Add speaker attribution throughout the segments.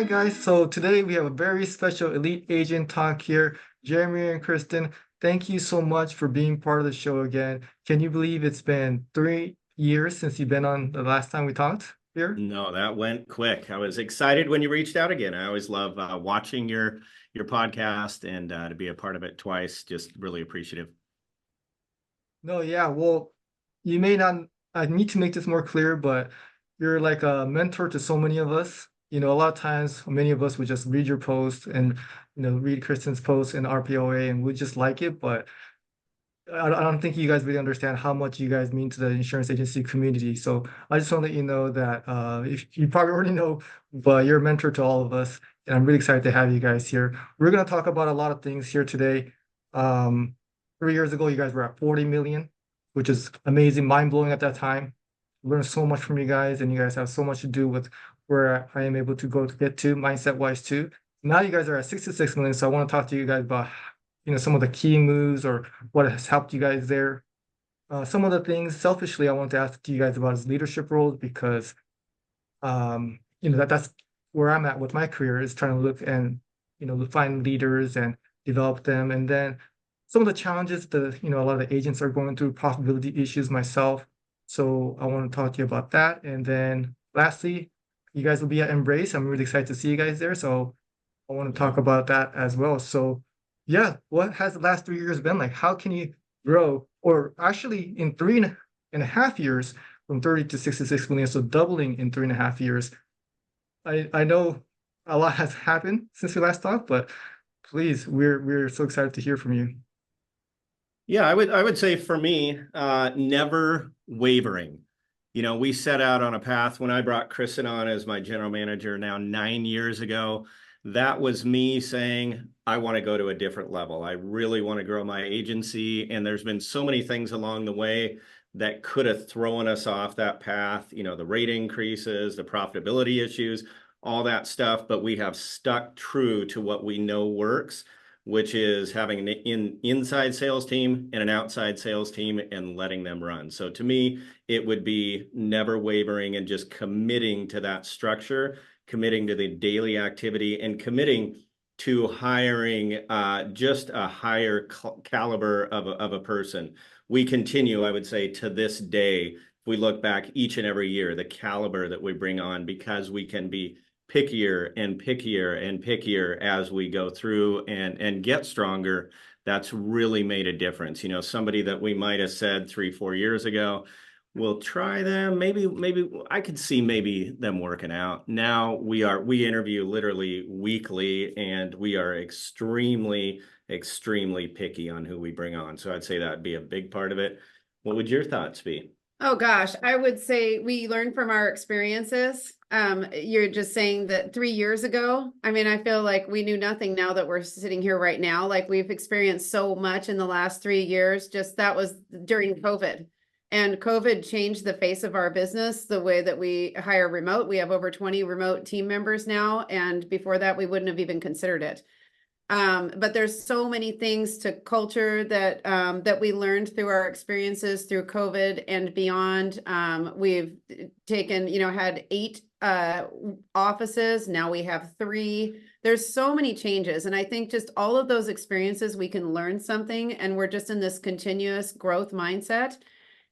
Speaker 1: guys. So today we have a very special elite agent talk here. Jeremy and Kristen, thank you so much for being part of the show again. Can you believe it's been 3 years since you've been on the last time we talked here?
Speaker 2: No, that went quick. I was excited when you reached out again. I always love watching your podcast and to be a part of it twice. Just really appreciative.
Speaker 1: No, yeah, well, you may not, I need to make this more clear, but you're like a mentor to so many of us. A lot of times, many of us would just read your post and, read Kristen's post in RPOA and we just like it, but I don't think you guys really understand how much you guys mean to the insurance agency community. So I just want to let you know that if you probably already know, but you're a mentor to all of us, and I'm really excited to have you guys here. We're going to talk about a lot of things here today. Um, 3 years ago, you guys were at 40 million, which is amazing, mind-blowing at that time. Learned so much from you guys, and you guys have so much to do with where I am able to go to get to mindset-wise too. Now you guys are at 66 million, so I want to talk to you guys about some of the key moves or what has helped you guys there. Some of the things selfishly I want to ask you guys about is leadership roles because that's where I'm at with my career is trying to look and find leaders and develop them. And then some of the challenges a lot of the agents are going through profitability issues myself. So I want to talk to you about that. And then lastly, you guys will be at Embrace. I'm really excited to see you guys there. So I want to talk about that as well. So yeah, what has the last 3 years been like? How can you grow, or actually in 3.5 years from 30 to 66 million, so doubling in 3.5 years. I know a lot has happened since we last talked, but please, we're so excited to hear from you.
Speaker 2: Yeah, I would say for me, never wavering. We set out on a path when I brought Kristin on as my general manager now 9 years ago. That was me saying, I want to go to a different level. I really want to grow my agency. And there's been so many things along the way that could have thrown us off that path, the rate increases, the profitability issues, all that stuff. But we have stuck true to what we know works, which is having an inside sales team and an outside sales team and letting them run. So to me, it would be never wavering and just committing to that structure, committing to the daily activity, and committing to hiring just a higher caliber of a person. We continue, I would say, to this day, if we look back each and every year, the caliber that we bring on, because we can be pickier and pickier and pickier as we go through and get stronger. That's really made a difference. Somebody that we might have said 3-4 years ago, we'll try them. Maybe I could see maybe them working out. Now we interview literally weekly, and we are extremely picky on who we bring on. So I'd say that'd be a big part of it. What would your thoughts be?
Speaker 3: Oh gosh, I would say we learn from our experiences. You're just saying that 3 years ago, I feel like we knew nothing now that we're sitting here right now. Like we've experienced so much in the last 3 years. Just that was during COVID. And COVID changed the face of our business, the way that we hire remote. We have over 20 remote team members now. And before that, we wouldn't have even considered it. But there's so many things to culture that we learned through our experiences through COVID and beyond. We've taken, had 8 offices. Now we have 3. There's so many changes. And I think just all of those experiences, we can learn something, and we're just in this continuous growth mindset.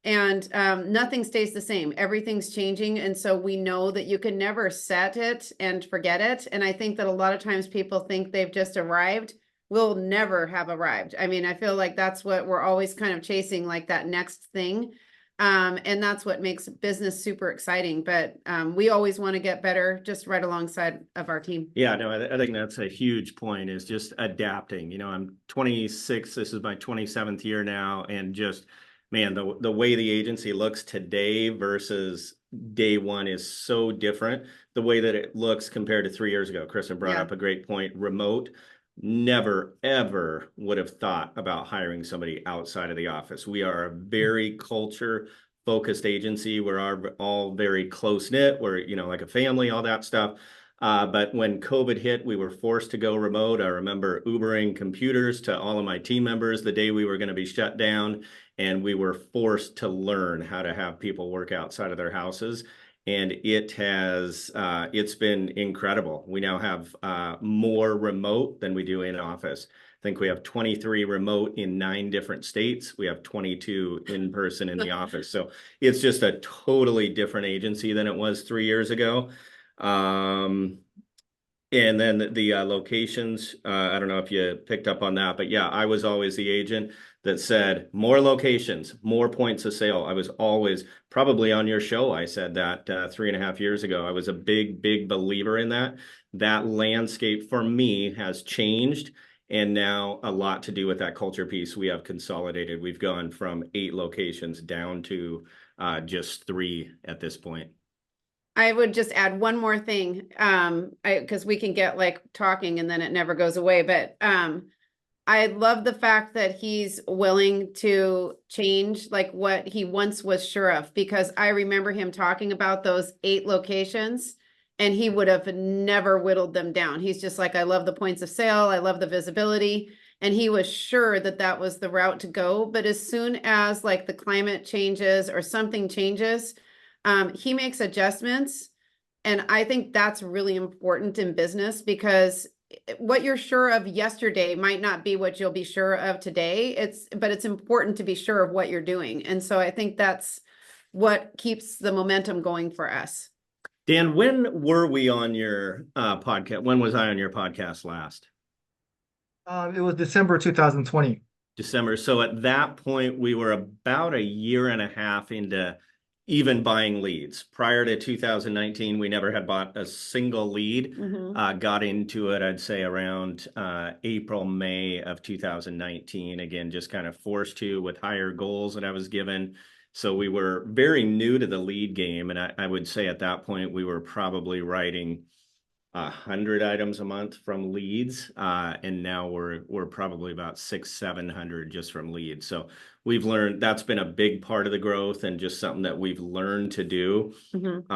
Speaker 3: And nothing stays the same. Everything's changing. And so we know that you can never set it and forget it. And I think that a lot of times people think they've just arrived. We'll never have arrived. I feel like that's what we're always kind of chasing, like that next thing. And that's what makes business super exciting. But we always want to get better, just right alongside of our team.
Speaker 2: Yeah, no, I think that's a huge point, is just adapting. I'm 26. This is my 27th year now. And just, man, the way the agency looks today versus day one is so different. The way that it looks compared to 3 years ago. Kristin brought up a great point. Remote, never, ever would have thought about hiring somebody outside of the office. We are a very culture-focused agency. We're all very close-knit. We're, like a family, all that stuff. But when COVID hit, we were forced to go remote. I remember Ubering computers to all of my team members the day we were going to be shut down. And we were forced to learn how to have people work outside of their houses. and it's been incredible. We now have more remote than we do in office. I think we have 23 remote in 9 different states. We have 22 in person in the office. So it's just a totally different agency than it was 3 years ago. And then the locations, I don't know if you picked up on that, but yeah, I was always the agent that said more locations, more points of sale. I was always, probably on your show, I said that 3.5 years ago. I was a big, big believer in that. That landscape for me has changed. And now a lot to do with that culture piece. We have consolidated. We've gone from 8 locations down to just 3 at this point.
Speaker 3: I would just add one more thing, because we can get like talking and then it never goes away. But I love the fact that he's willing to change like what he once was sure of, because I remember him talking about those 8 locations and he would have never whittled them down. He's just like, I love the points of sale. I love the visibility. And he was sure that that was the route to go. But as soon as like the climate changes or something changes, he makes adjustments. And I think that's really important in business, because what you're sure of yesterday might not be what you'll be sure of today. But it's important to be sure of what you're doing. And so I think that's what keeps the momentum going for us.
Speaker 2: Dan, when were we on your podcast? When was I on your podcast last?
Speaker 1: It was December 2020.
Speaker 2: December. So at that point, we were about a year and a half into even buying leads. Prior to 2019, we never had bought a single lead. Got into it, I'd say, around April, May of 2019. Again, just kind of forced to with higher goals that I was given. So we were very new to the lead game. And I would say at that point, we were probably writing 100 items a month from leads. And now we're probably about 600-700 just from leads. So we've learned that's been a big part of the growth, and just something that we've learned to do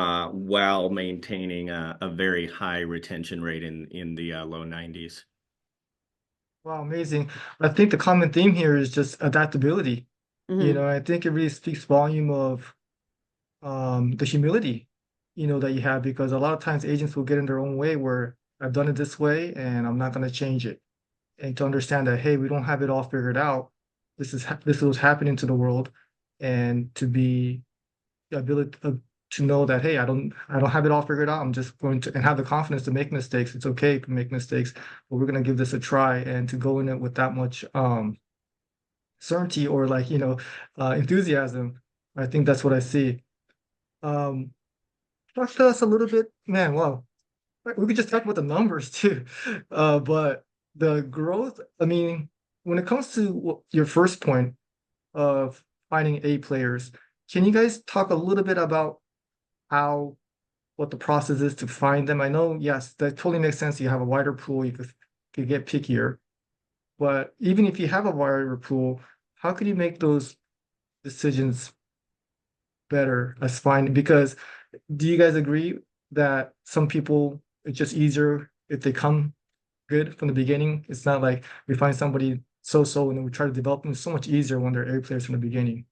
Speaker 2: while maintaining a very high retention rate in the low 90s.
Speaker 1: Wow, amazing. I think the common theme here is just adaptability. You know, I think it really speaks volume of the humility, you know, that you have, because a lot of times agents will get in their own way where I've done it this way and I'm not going to change it. And to understand that, hey, we don't have it all figured out. This is what's happening to the world, and to be the ability to know that, hey, I don't have it all figured out. I'm just going to, and have the confidence to make mistakes. It's okay to make mistakes, but we're going to give this a try, and to go in it with that much certainty, or like, you know, enthusiasm. I think that's what I see. Talk to us a little bit, man. Wow, we could just talk about the numbers too, but the growth. I mean, when it comes to your first point of finding A players, can you guys talk a little bit about what the process is to find them? I know, yes, that totally makes sense. You have a wider pool, you could get pickier, but even if you have a wider pool, how can you make those decisions better as finding? Because do you guys agree that some people, it's just easier if they come good from the beginning? It's not like we find somebody so and then we try to develop them. It's so much easier when they're A players from the beginning.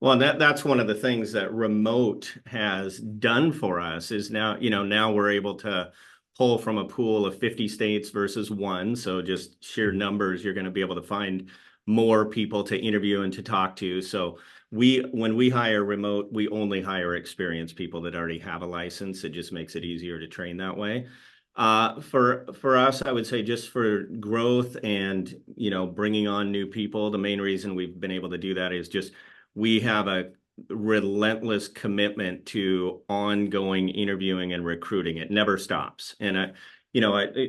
Speaker 2: Well, that's one of the things that remote has done for us, is now, you know, now we're able to pull from a pool of 50 states versus 1. So just sheer numbers, you're going to be able to find more people to interview and to talk to. So when we hire remote, we only hire experienced people that already have a license. It just makes it easier to train that way. For us, I would say, just for growth and, you know, bringing on new people, the main reason we've been able to do that is just we have a relentless commitment to ongoing interviewing and recruiting. It never stops. And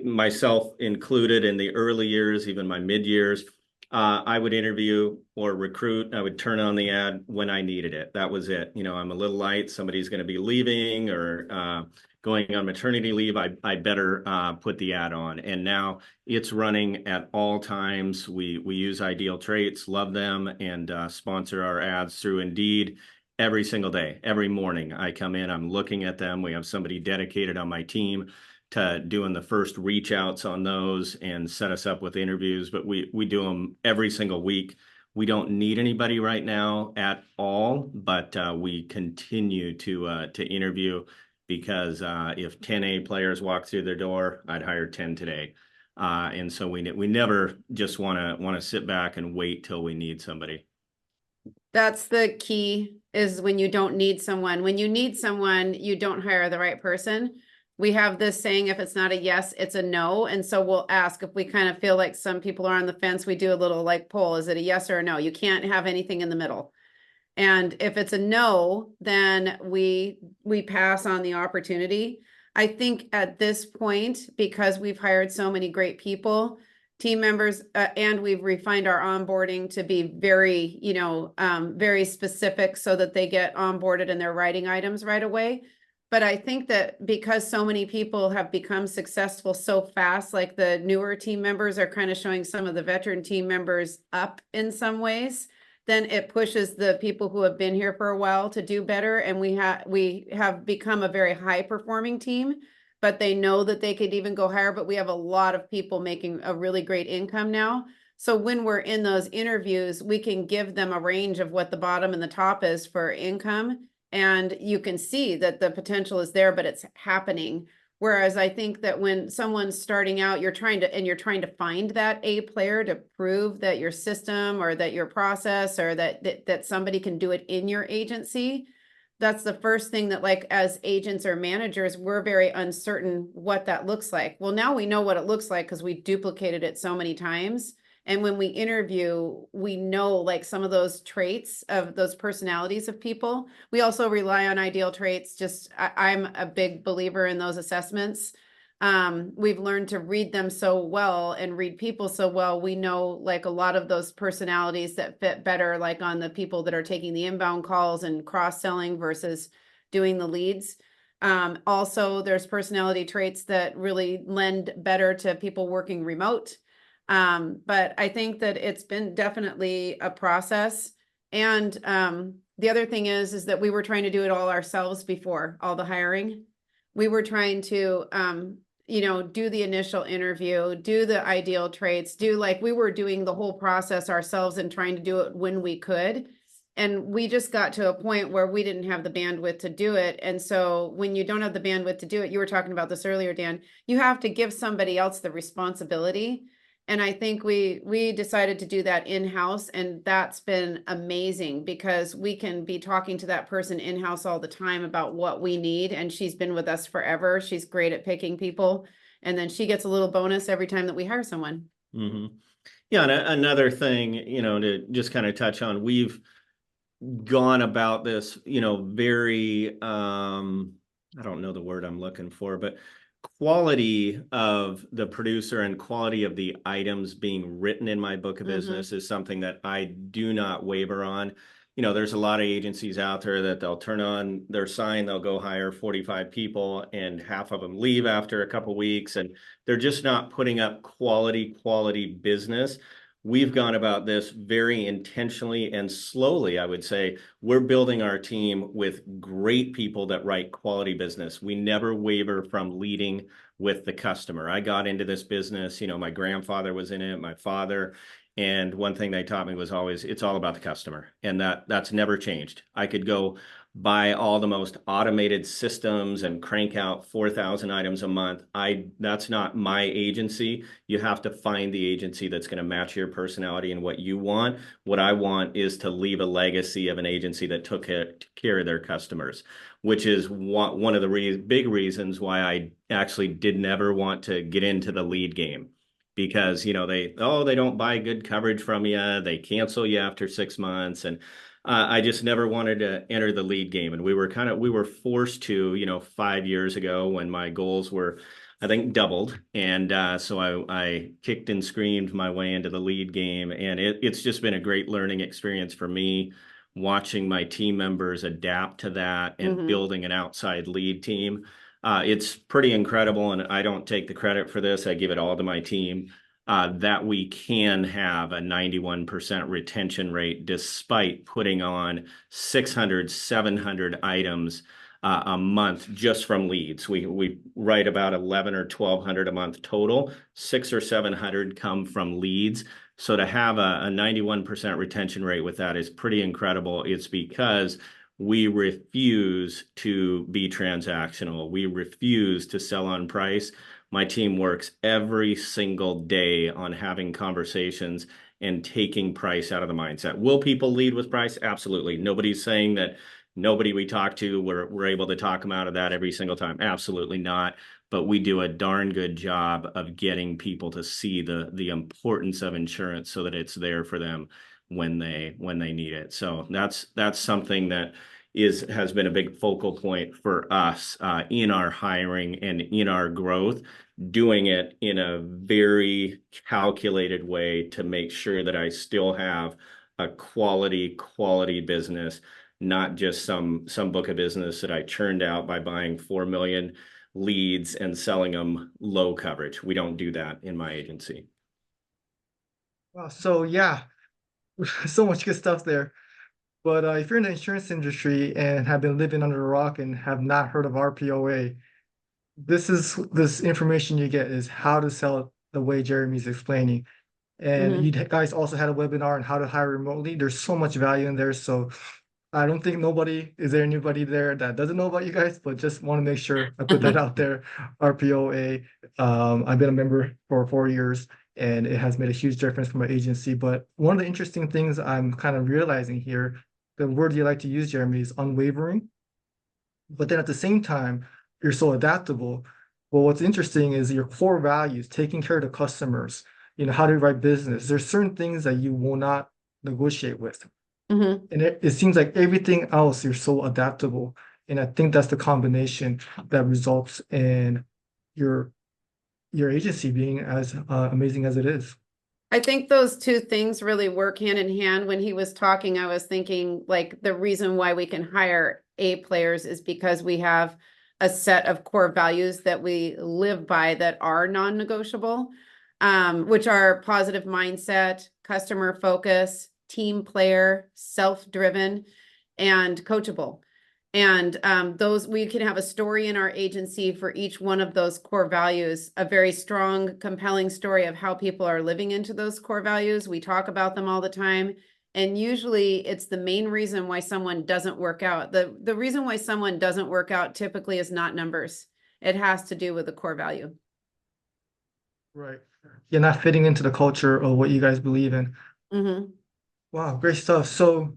Speaker 2: myself included, in the early years, even my mid years, I would interview or recruit. I would turn on the ad when I needed it. That was it. You know, I'm a little light. Somebody's going to be leaving or going on maternity leave. I better put the ad on. And now it's running at all times. We use Ideal Traits, love them, and sponsor our ads through Indeed every single day. Every morning I come in, I'm looking at them. We have somebody dedicated on my team to doing the first reach outs on those and set us up with interviews, but we do them every single week. We don't need anybody right now at all, but we continue to interview because if 10 A players walk through their door, I'd hire 10 today. And so we never just want to sit back and wait till we need somebody.
Speaker 3: That's the key, is when you don't need someone. When you need someone, you don't hire the right person. We have this saying, if it's not a yes, it's a no. And so we'll ask, if we kind of feel like some people are on the fence, we do a little like poll. Is it a yes or a no? You can't have anything in the middle. And if it's a no, then we pass on the opportunity. I think at this point, because we've hired so many great people, team members, and we've refined our onboarding to be very, very specific so that they get onboarded and they're writing items right away. But I think that because so many people have become successful so fast, like the newer team members are kind of showing some of the veteran team members up in some ways, then it pushes the people who have been here for a while to do better. And we have become a very high performing team, but they know that they could even go higher. But we have a lot of people making a really great income now. So when we're in those interviews, we can give them a range of what the bottom and the top is for income. And you can see that the potential is there, but it's happening. Whereas I think that when someone's starting out, you're trying to find that A player to prove that your system or that your process or that somebody can do it in your agency. That's the first thing that, like, as agents or managers, we're very uncertain what that looks like. Well, now we know what it looks like because we duplicated it so many times. And when we interview, we know like some of those traits of those personalities of people. We also rely on ideal traits. I'm a big believer in those assessments. We've learned to read them so well and read people so well. We know like a lot of those personalities that fit better, like on the people that are taking the inbound calls and cross-selling versus doing the leads. Also, there's personality traits that really lend better to people working remote. But I think that it's been definitely a process. And the other thing is that we were trying to do it all ourselves before all the hiring. We were trying to, do the initial interview, do the ideal traits, we were doing the whole process ourselves and trying to do it when we could. And we just got to a point where we didn't have the bandwidth to do it. And so when you don't have the bandwidth to do it, you were talking about this earlier, Dan, you have to give somebody else the responsibility. And I think we decided to do that in-house, and that's been amazing because we can be talking to that person in-house all the time about what we need. And she's been with us forever. She's great at picking people. And then she gets a little bonus every time that we hire someone.
Speaker 2: Mm-hmm. Yeah, and another thing, to just kind of touch on, we've gone about this, very, I don't know the word I'm looking for, but quality of the producer and quality of the items being written in my book of business is something that I do not waver on. There's a lot of agencies out there that they'll turn on their sign, they'll go hire 45 people and half of them leave after a couple weeks, and they're just not putting up quality business. We've gone about this very intentionally and slowly. I would say we're building our team with great people that write quality business. We never waver from leading with the customer. I got into this business, my grandfather was in it, my father, and one thing they taught me was always, it's all about the customer. And that's never changed. I could go buy all the most automated systems and crank out 4,000 items a month. That's not my agency. You have to find the agency that's going to match your personality and what you want. What I want is to leave a legacy of an agency that took care of their customers, which is one of the big reasons why I actually did never want to get into the lead game. Because, they don't buy good coverage from you. They cancel you after 6 months. And I just never wanted to enter the lead game. And we were forced to, 5 years ago when my goals were, I think, doubled. And so I kicked and screamed my way into the lead game. And it's just been a great learning experience for me, watching my team members adapt to that and building an outside lead team. It's pretty incredible, and I don't take the credit for this. I give it all to my team, that we can have a 91% retention rate despite putting on 600, 700 items a month just from leads. We write about 11 or 1,200 a month total. 600 or 700 come from leads. So to have a 91% retention rate with that is pretty incredible. It's because we refuse to be transactional. We refuse to sell on price. My team works every single day on having conversations and taking price out of the mindset. Will people lead with price? Absolutely. Nobody's saying that nobody we talk to, we're able to talk them out of that every single time. Absolutely not. But we do a darn good job of getting people to see the importance of insurance so that it's there for them when they need it. So that's something that has been a big focal point for us in our hiring and in our growth, doing it in a very calculated way to make sure that I still have a quality business, not just some book of business that I churned out by buying 4 million leads and selling them low coverage. We don't do that in my agency.
Speaker 1: Wow, so yeah, so much good stuff there. But if you're in the insurance industry and have been living under a rock and have not heard of RPOA, this information you get is how to sell it the way Jeremy's explaining. And you guys also had a webinar on how to hire remotely. There's so much value in there. So I don't think anybody there that doesn't know about you guys, but just want to make sure I put that out there. RPOA. I've been a member for 4 years and it has made a huge difference for my agency. But one of the interesting things I'm kind of realizing here, the word you like to use, Jeremy, is unwavering. But then at the same time, you're so adaptable. Well, what's interesting is your core values, taking care of the customers, how to write business. There's certain things that you will not negotiate with. And it seems like everything else, you're so adaptable. And I think that's the combination that results in your agency being as amazing as it is.
Speaker 3: I think those two things really work hand in hand. When he was talking, I was thinking like the reason why we can hire A players is because we have a set of core values that we live by that are non-negotiable, which are positive mindset, customer focus, team player, self-driven, and coachable. And those, we can have a story in our agency for each one of those core values, a very strong, compelling story of how people are living into those core values. We talk about them all the time. And usually it's the main reason why someone doesn't work out. The reason why someone doesn't work out typically is not numbers. It has to do with the core value.
Speaker 1: Right. You're not fitting into the culture of what you guys believe in. Wow, great stuff. So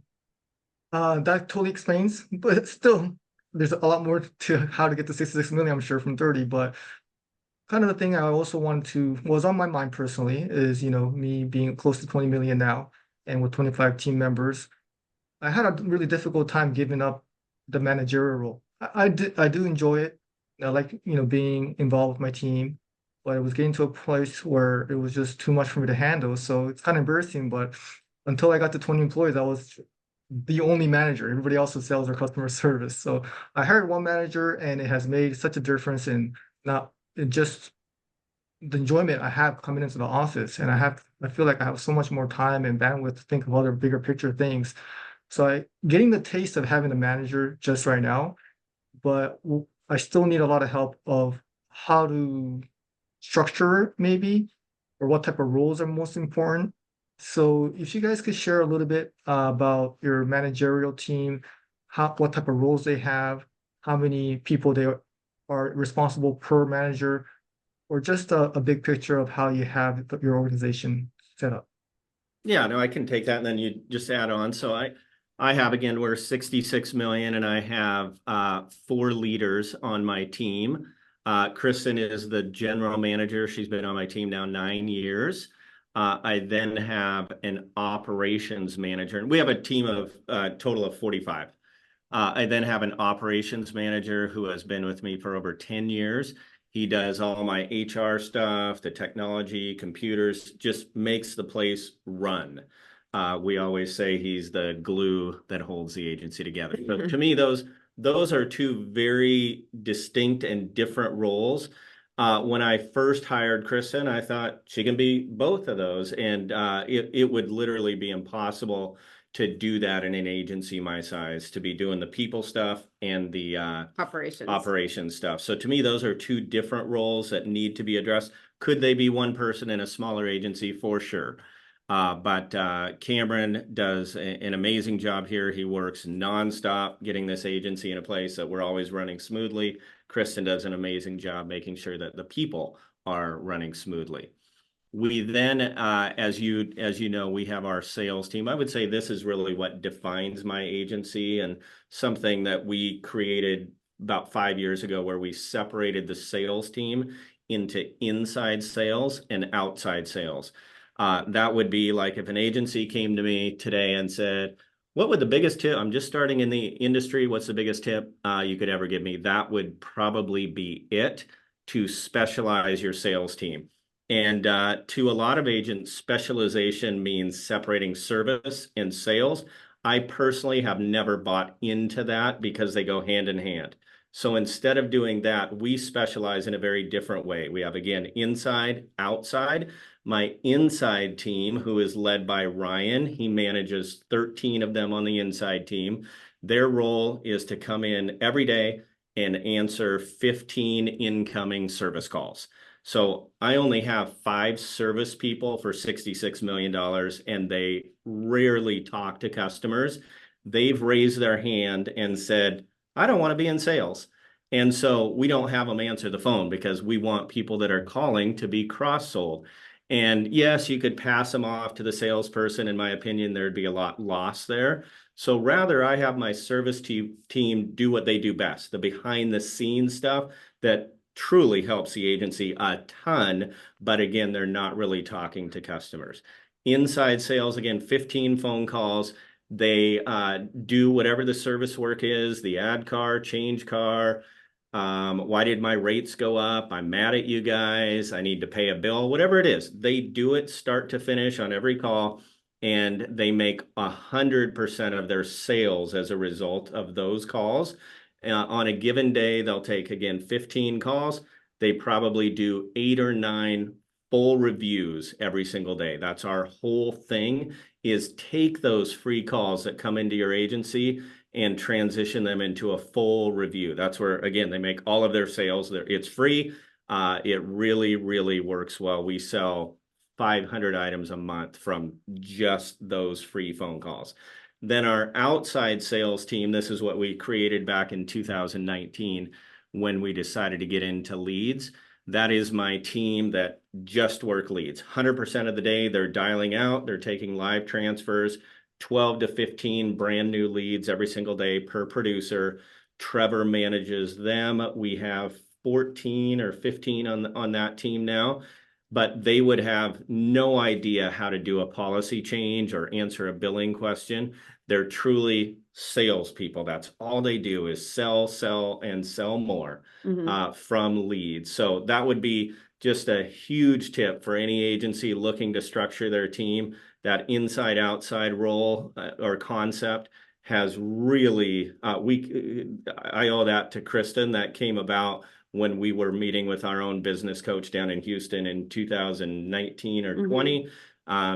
Speaker 1: that totally explains, but still, there's a lot more to how to get to 66 million, I'm sure, from 30. But kind of the thing I also was on my mind personally is, me being close to 20 million now and with 25 team members, I had a really difficult time giving up the managerial role. I do enjoy it. I like, being involved with my team, but it was getting to a place where it was just too much for me to handle. So it's kind of embarrassing, but until I got to 20 employees, I was the only manager. Everybody else was sales or customer service. So I hired one manager and it has made such a difference in not just the enjoyment I have coming into the office. And I feel like I have so much more time and bandwidth to think of other bigger picture things. So getting the taste of having a manager just right now, but I still need a lot of help of how to structure it maybe, or what type of roles are most important. So if you guys could share a little bit about your managerial team, what type of roles they have, how many people they are responsible per manager, or just a big picture of how you have your organization set up.
Speaker 2: Yeah, no, I can take that and then you just add on. So I have, again, we're 66 million and I have 4 leaders on my team. Kristin is the general manager. She's been on my team now 9 years. I then have an operations manager, and we have a team of total of 45. I then have an operations manager who has been with me for over 10 years. He does all my HR stuff, the technology, computers, just makes the place run. We always say he's the glue that holds the agency together. So to me, those are 2 very distinct and different roles. When I first hired Kristin, I thought she can be both of those, and it would literally be impossible to do that in an agency my size, to be doing the people stuff and the operations stuff. So to me, those are 2 different roles that need to be addressed. Could they be one person in a smaller agency? For sure. But Cameron does an amazing job here. He works nonstop getting this agency in a place that we're always running smoothly. Kristin does an amazing job making sure that the people are running smoothly. We then, as you know, we have our sales team. I would say this is really what defines my agency, and something that we created about 5 years ago, where we separated the sales team into inside sales and outside sales. That would be like if an agency came to me today and said, what would the biggest tip? I'm just starting in the industry. What's the biggest tip you could ever give me? That would probably be it, to specialize your sales team. And to a lot of agents, specialization means separating service and sales. I personally have never bought into that, because they go hand in hand. So instead of doing that, we specialize in a very different way. We have, again, inside, outside. My inside team, who is led by Ryan, he manages 13 of them on the inside team. Their role is to come in every day and answer 15 incoming service calls. So I only have 5 service people for $66 million, and they rarely talk to customers. They've raised their hand and said, I don't want to be in sales. And so we don't have them answer the phone, because we want people that are calling to be cross-sold. And yes, you could pass them off to the salesperson. In my opinion, there'd be a lot lost there. So rather, I have my service team do what they do best, the behind the scenes stuff that truly helps the agency a ton. But again, they're not really talking to customers. Inside sales, again, 15 phone calls. They do whatever the service work is, the add car, change car. Why did my rates go up? I'm mad at you guys. I need to pay a bill, whatever it is. They do it start to finish on every call, and they make 100% of their sales as a result of those calls. On a given day, they'll take, again, 15 calls. They probably do 8 or 9 full reviews every single day. That's our whole thing, is take those free calls that come into your agency and transition them into a full review. That's where, again, they make all of their sales. It's free. It really, really works well. We sell 500 items a month from just those free phone calls. Then our outside sales team, this is what we created back in 2019 when we decided to get into leads. That is my team that just work leads. 100% of the day, they're dialing out, they're taking live transfers, 12 to 15 brand new leads every single day per producer. Trevor manages them. We have 14 or 15 on that team now, but they would have no idea how to do a policy change or answer a billing question. They're truly salespeople. That's all they do, is sell, sell, and sell more from leads. So that would be just a huge tip for any agency looking to structure their team. That inside outside role or concept has really, I owe that to Kristin. That came about when we were meeting with our own business coach down in Houston in 2019 or 20.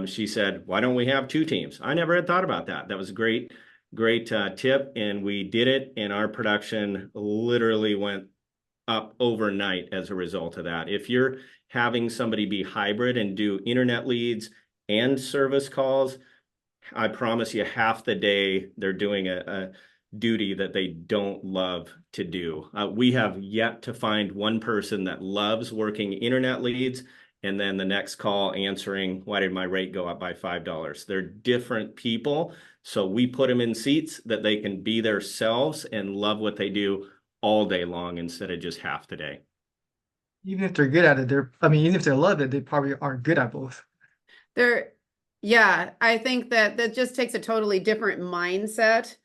Speaker 2: She said, why don't we have 2 teams? I never had thought about that. That was a great tip, and we did it, and our production literally went up overnight as a result of that. If you're having somebody be hybrid and do internet leads and service calls, I promise you, half the day they're doing a duty that they don't love to do. We have yet to find one person that loves working internet leads and then the next call answering, why did my rate go up by $5? They're different people. So we put them in seats that they can be themselves and love what they do all day long instead of just half the day.
Speaker 1: Even if they're good at it, even if they love it, they probably aren't good at both.
Speaker 3: Yeah, I think that just takes a totally different mindset.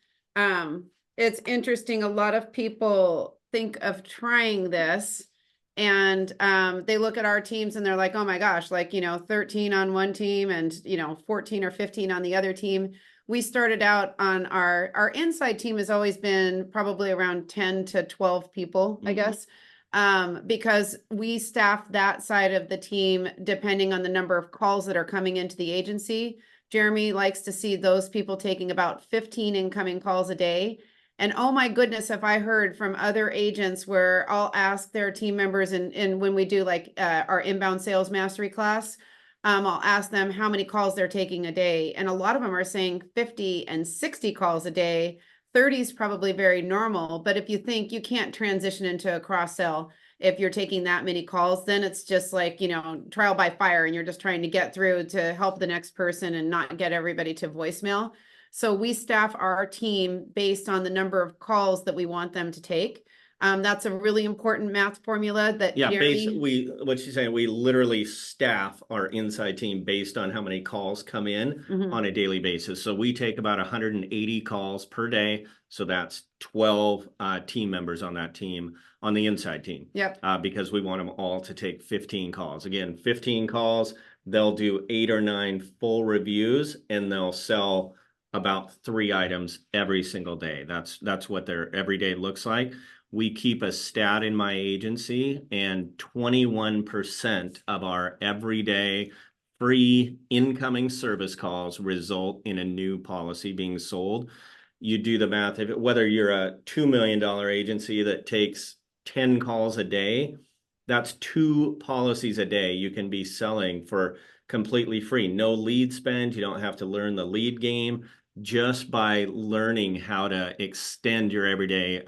Speaker 3: It's interesting. A lot of people think of trying this, and they look at our teams and they're like, oh my gosh, 13 on one team and 14 or 15 on the other team. We started out on our inside team has always been probably around 10 to 12 people, I guess. Because we staff that side of the team depending on the number of calls that are coming into the agency. Jeremy likes to see those people taking about 15 incoming calls a day. And oh my goodness, have I heard from other agents where I'll ask their team members, and when we do our inbound sales mastery class, I'll ask them how many calls they're taking a day. And a lot of them are saying 50 and 60 calls a day. 30 is probably very normal. But if you think you can't transition into a cross sell if you're taking that many calls, then it's just like, trial by fire, and you're just trying to get through to help the next person and not get everybody to voicemail. So we staff our team based on the number of calls that we want them to take. That's a really important math formula that
Speaker 2: what she's saying, we literally staff our inside team based on how many calls come in on a daily basis. So we take about 180 calls per day. So that's 12 team members on that team, on the inside team.
Speaker 3: Yep.
Speaker 2: Because we want them all to take 15 calls. Again, 15 calls, they'll do 8 or 9 full reviews, and they'll sell about 3 items every single day. That's what their everyday looks like. We keep a stat in my agency, and 21% of our everyday free incoming service calls result in a new policy being sold. You do the math, whether you're a $2 million agency that takes 10 calls a day, that's 2 policies a day you can be selling for completely free. No lead spend. You don't have to learn the lead game, just by learning how to extend your everyday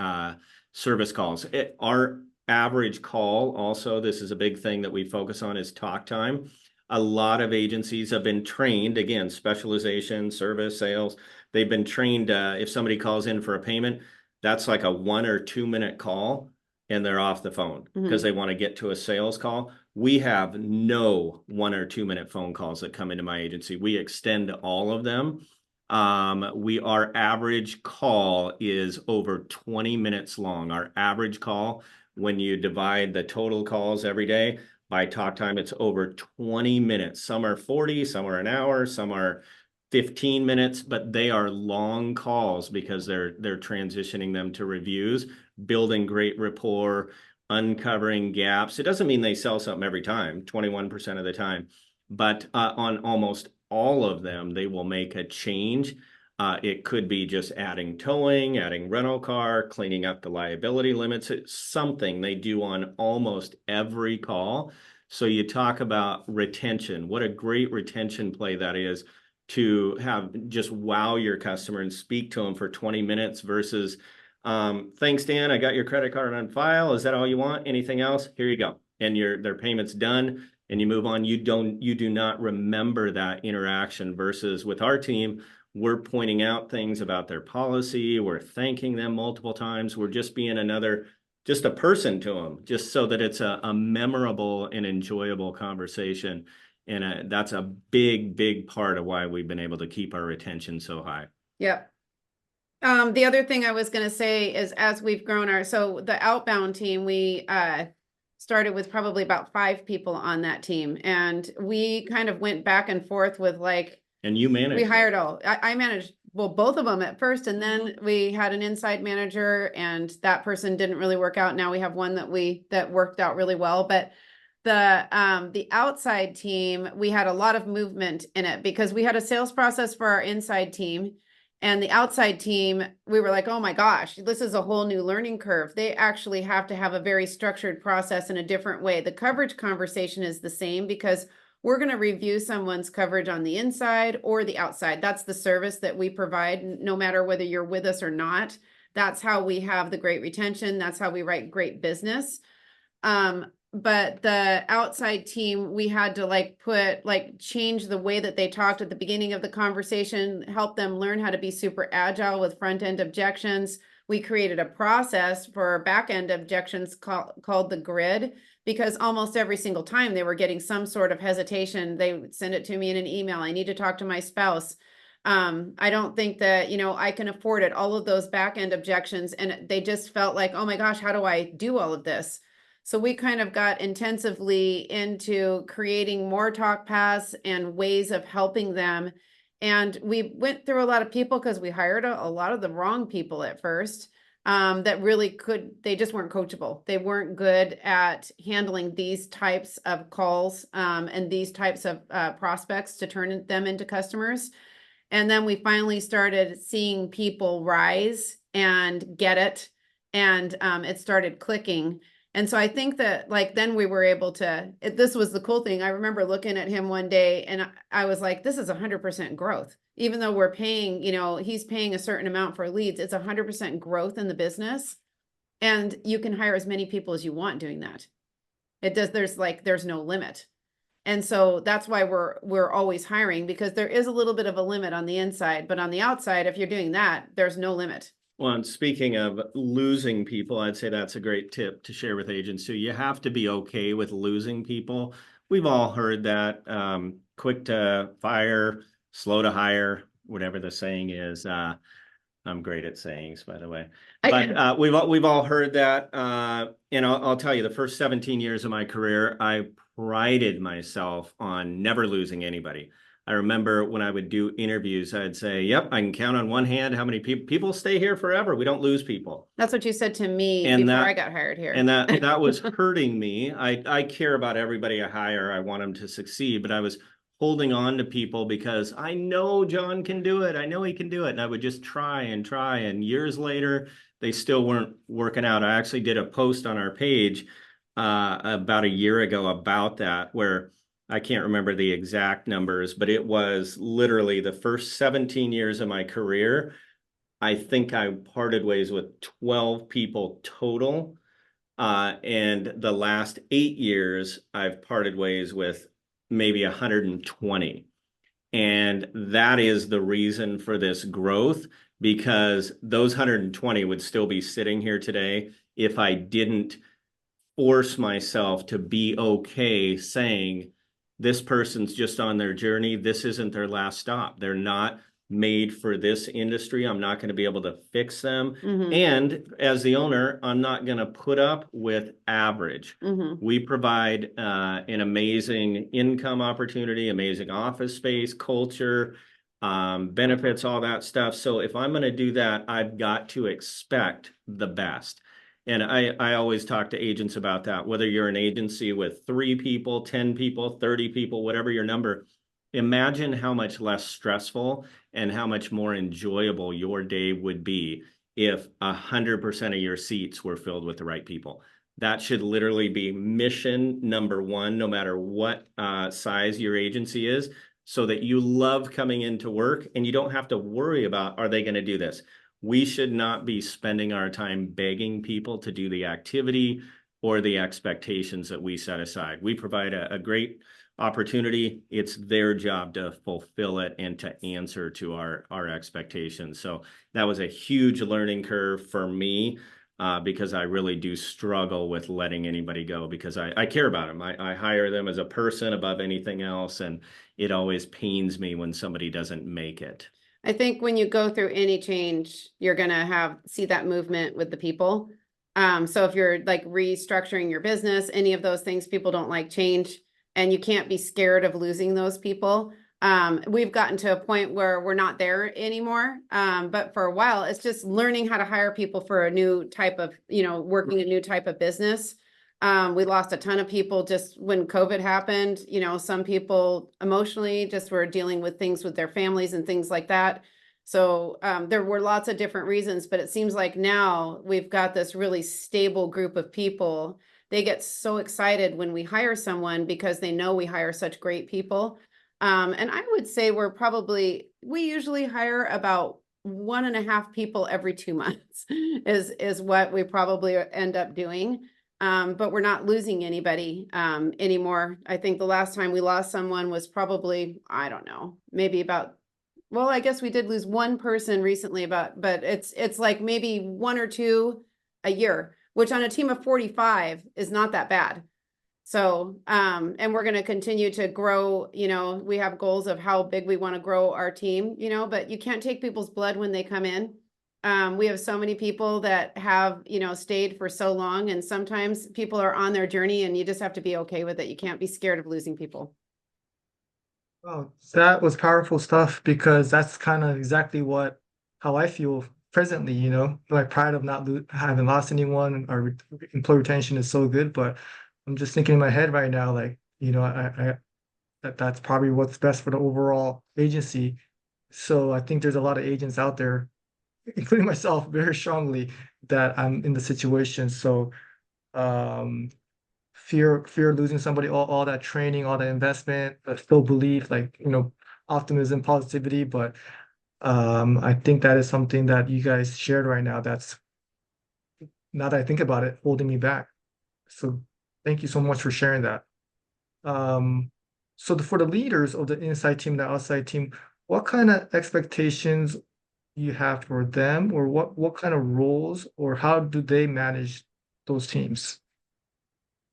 Speaker 2: service calls. Our average call, also, this is a big thing that we focus on, is talk time. A lot of agencies have been trained, again, specialization, service, sales. They've been trained, if somebody calls in for a payment, that's like a 1 or 2 minute call, and they're off the phone because they want to get to a sales call. We have no 1 or 2 minute phone calls that come into my agency. We extend all of them. Our average call is over 20 minutes long. Our average call, when you divide the total calls every day by talk time, it's over 20 minutes. Some are 40, some are an hour, some are 15 minutes, but they are long calls because they're transitioning them to reviews, building great rapport, uncovering gaps. It doesn't mean they sell something every time, 21% of the time, but on almost all of them, they will make a change. It could be just adding towing, adding rental car, cleaning up the liability limits. It's something they do on almost every call. So you talk about retention. What a great retention play that is, to have just wow your customer and speak to them for 20 minutes versus, thanks, Dan, I got your credit card on file. Is that all you want? Anything else? Here you go. And their payment's done, and you move on. You do not remember that interaction, versus with our team, we're pointing out things about their policy. We're thanking them multiple times. We're just being just a person to them, just so that it's a memorable and enjoyable conversation. And that's a big, big part of why we've been able to keep our retention so high.
Speaker 3: Yep. The other thing I was going to say is, as we've grown so the outbound team, we started with probably about 5 people on that team. And we kind of went back and forth with
Speaker 2: and you managed.
Speaker 3: We hired I managed, well, both of them at first. And then we had an inside manager, and that person didn't really work out. Now we have one that worked out really well. But the outside team, we had a lot of movement in it because we had a sales process for our inside team. And the outside team, we were like, oh my gosh, this is a whole new learning curve. They actually have to have a very structured process in a different way. The coverage conversation is the same because we're going to review someone's coverage on the inside or the outside. That's the service that we provide, no matter whether you're with us or not. That's how we have the great retention. That's how we write great business. But the outside team, we had to change the way that they talked at the beginning of the conversation, help them learn how to be super agile with front end objections. We created a process for back end objections called the grid, because almost every single time they were getting some sort of hesitation. They would send it to me in an email. I need to talk to my spouse. I don't think that, I can afford it. All of those back end objections. And they just felt like, oh my gosh, how do I do all of this? So we kind of got intensively into creating more talk paths and ways of helping them. And we went through a lot of people because we hired a lot of the wrong people at first, that really they just weren't coachable. They weren't good at handling these types of calls and these types of prospects to turn them into customers. And then we finally started seeing people rise and get it. And it started clicking. And so I think that like then we were able to, this was the cool thing. I remember looking at him one day and I was like, this is 100% growth. Even though we're paying, he's paying a certain amount for leads, it's 100% growth in the business. And you can hire as many people as you want doing that. There's no limit. And so that's why we're always hiring, because there is a little bit of a limit on the inside, but on the outside, if you're doing that, there's no limit.
Speaker 2: Well, and speaking of losing people, I'd say that's a great tip to share with agents too. You have to be okay with losing people. We've all heard that, quick to fire, slow to hire, whatever the saying is. I'm great at sayings, by the way. But we've all heard that. And I'll tell you, the first 17 years of my career, I prided myself on never losing anybody. I remember when I would do interviews, I'd say, yep, I can count on one hand how many people stay here forever. We don't lose people.
Speaker 3: That's what you said to me before I got hired here.
Speaker 2: And that was hurting me. I care about everybody I hire. I want them to succeed, but I was holding on to people because I know John can do it. I know he can do it. And I would just try. And years later, they still weren't working out. I actually did a post on our page about a year ago about that, where I can't remember the exact numbers, but it was literally the first 17 years of my career. I think I parted ways with 12 people total. And the last 8 years, I've parted ways with maybe 120. And that is the reason for this growth, because those 120 would still be sitting here today if I didn't force myself to be okay saying, this person's just on their journey. This isn't their last stop. They're not made for this industry. I'm not going to be able to fix them.
Speaker 3: Mhm.
Speaker 2: And as the owner, I'm not going to put up with average.
Speaker 3: Mhm.
Speaker 2: We provide an amazing income opportunity, amazing office space, culture, benefits, all that stuff. So if I'm going to do that, I've got to expect the best. And I always talk to agents about that, whether you're an agency with 3 people, 10 people, 30 people, whatever your number, imagine how much less stressful and how much more enjoyable your day would be if 100% of your seats were filled with the right people. That should literally be mission number 1, no matter what size your agency is, so that you love coming into work and you don't have to worry about, are they going to do this? We should not be spending our time begging people to do the activity or the expectations that we set aside. We provide a great opportunity. It's their job to fulfill it and to answer to our expectations. So that was a huge learning curve for me, because I really do struggle with letting anybody go, because I care about them. I hire them as a person above anything else. And it always pains me when somebody doesn't make it.
Speaker 3: I think when you go through any change, you're going to see that movement with the people. So if you're like restructuring your business, any of those things, people don't like change, and you can't be scared of losing those people. We've gotten to a point where we're not there anymore. But for a while, it's just learning how to hire people for a new type of, working a new type of business. We lost a ton of people just when COVID happened. Some people emotionally just were dealing with things with their families and things like that. So there were lots of different reasons, but it seems like now we've got this really stable group of people. They get so excited when we hire someone because they know we hire such great people. And I would say we usually hire about 1.5 people every 2 months is what we probably end up doing. But we're not losing anybody anymore. I think the last time we lost someone was probably, I don't know, maybe I guess we did lose one person recently, but it's like maybe 1 or 2 a year, which on a team of 45 is not that bad. So, and we're going to continue to grow. We have goals of how big we want to grow our team, but you can't take people's blood when they come in. We have so many people that have, stayed for so long, and sometimes people are on their journey and you just have to be okay with it. You can't be scared of losing people.
Speaker 1: Oh, that was powerful stuff, because that's kind of exactly how I feel presently, my pride of not having lost anyone. Our employee retention is so good, but I'm just thinking in my head right now, like, that's probably what's best for the overall agency. So I think there's a lot of agents out there, including myself, very strongly, that I'm in the situation. So um, fear of losing somebody, all that training, all that investment, but still believe, like, optimism, positivity. But I think that is something that you guys shared right now. That's, now that I think about it, holding me back. So thank you so much for sharing that. Um, so for the leaders of the inside team, the outside team, what kind of expectations you have for them, or what kind of roles, or how do they manage those teams?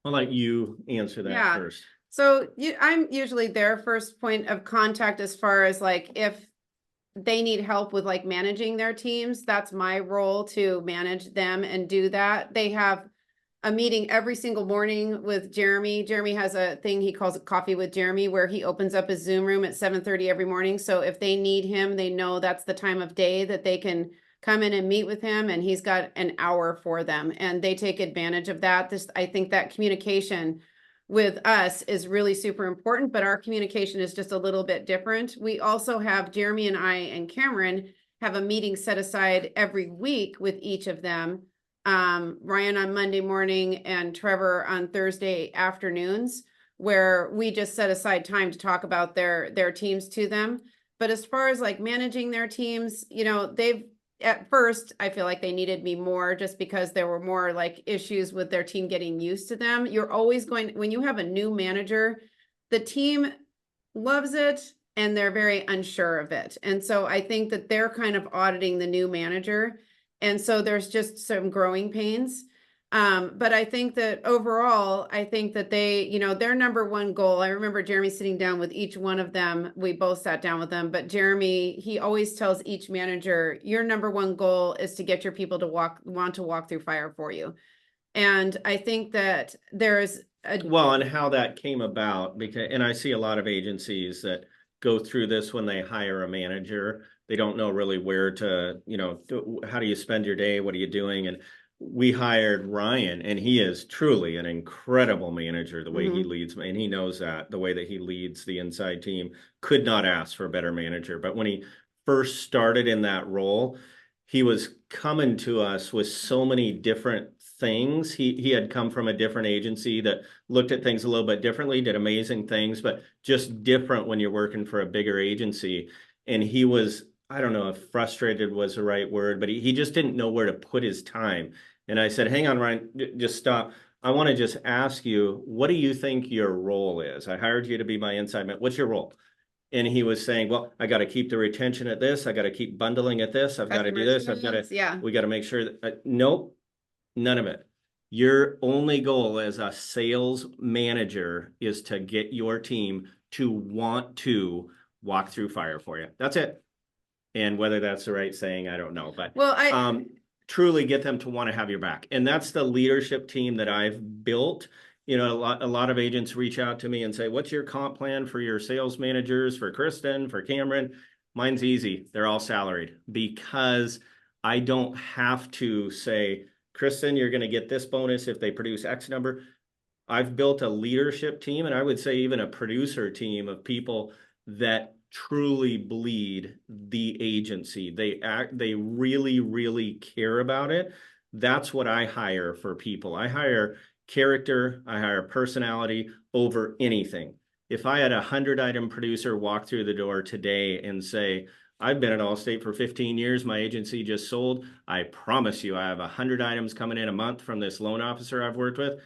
Speaker 2: I'll let you answer that
Speaker 3: Yeah.
Speaker 2: first.
Speaker 3: So I'm usually their first point of contact as far as like if they need help with like managing their teams. That's my role, to manage them and do that. They have a meeting every single morning with Jeremy. Jeremy has a thing he calls it Coffee with Jeremy, where he opens up his Zoom room at 7:30 every morning. So if they need him, they know that's the time of day that they can come in and meet with him, and he's got an hour for them, and they take advantage of that. I think that communication with us is really super important, but our communication is just a little bit different. We also have Jeremy and I and Cameron have a meeting set aside every week with each of them. Ryan on Monday morning and Trevor on Thursday afternoons, where we just set aside time to talk about their teams to them. But as far as like managing their teams, they've, at first, I feel like they needed me more just because there were more like issues with their team getting used to them. You're always when you have a new manager, the team loves it and they're very unsure of it. And so I think that they're kind of auditing the new manager. And so there's just some growing pains. But I think that overall, I think that they, their number one goal, I remember Jeremy sitting down with each one of them. We both sat down with them, but Jeremy, he always tells each manager, your number one goal is to get your people to want to walk through fire for you. And I think that there's
Speaker 2: Well, and how that came about, because, and I see a lot of agencies that go through this when they hire a manager. They don't know really where to, how do you spend your day? What are you doing? And we hired Ryan, and he is truly an incredible manager, the way he leads, and he knows that the way that he leads the inside team. Could not ask for a better manager. But when he first started in that role, he was coming to us with so many different things. He had come from a different agency that looked at things a little bit differently, did amazing things, but just different when you're working for a bigger agency. And he was, I don't know if frustrated was the right word, but he just didn't know where to put his time. And I said, hang on, Ryan, just stop. I want to just ask you, what do you think your role is? I hired you to be my inside man. What's your role? And he was saying, well, I got to keep the retention at this. I got to keep bundling at this. I've got to do this. I've got to, we got to make sure that, nope, none of it. Your only goal as a sales manager is to get your team to want to walk through fire for you. That's it. And whether that's the right saying, I don't know, but truly get them to want to have your back. And that's the leadership team that I've built. A lot of agents reach out to me and say, what's your comp plan for your sales managers, for Kristin, for Cameron? Mine's easy. They're all salaried, because I don't have to say, Kristin, you're going to get this bonus if they produce X number. I've built a leadership team, and I would say even a producer team of people that truly bleed the agency. They really, really care about it. That's what I hire for people. I hire character, I hire personality over anything. If I had a 100-item producer walk through the door today and say, I've been at Allstate for 15 years. My agency just sold. I promise you, I have 100 items coming in a month from this loan officer I've worked with.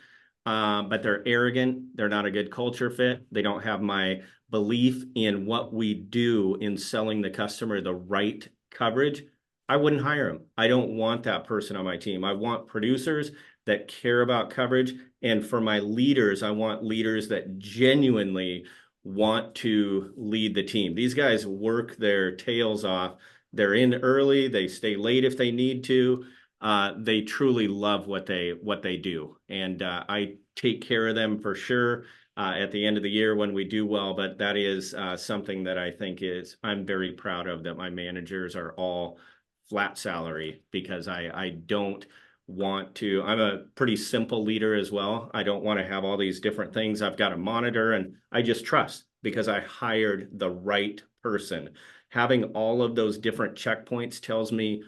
Speaker 2: But they're arrogant. They're not a good culture fit. They don't have my belief in what we do in selling the customer the right coverage. I wouldn't hire them. I don't want that person on my team. I want producers that care about coverage. And for my leaders, I want leaders that genuinely want to lead the team. These guys work their tails off. They're in early. They stay late if they need to. They truly love what they do. And I take care of them for sure at the end of the year when we do well. But that is something that I think I'm very proud of, that my managers are all flat salary, because I don't want to, I'm a pretty simple leader as well. I don't want to have all these different things I've got to monitor, and I just trust, because I hired the right person. Having all of those different checkpoints tells me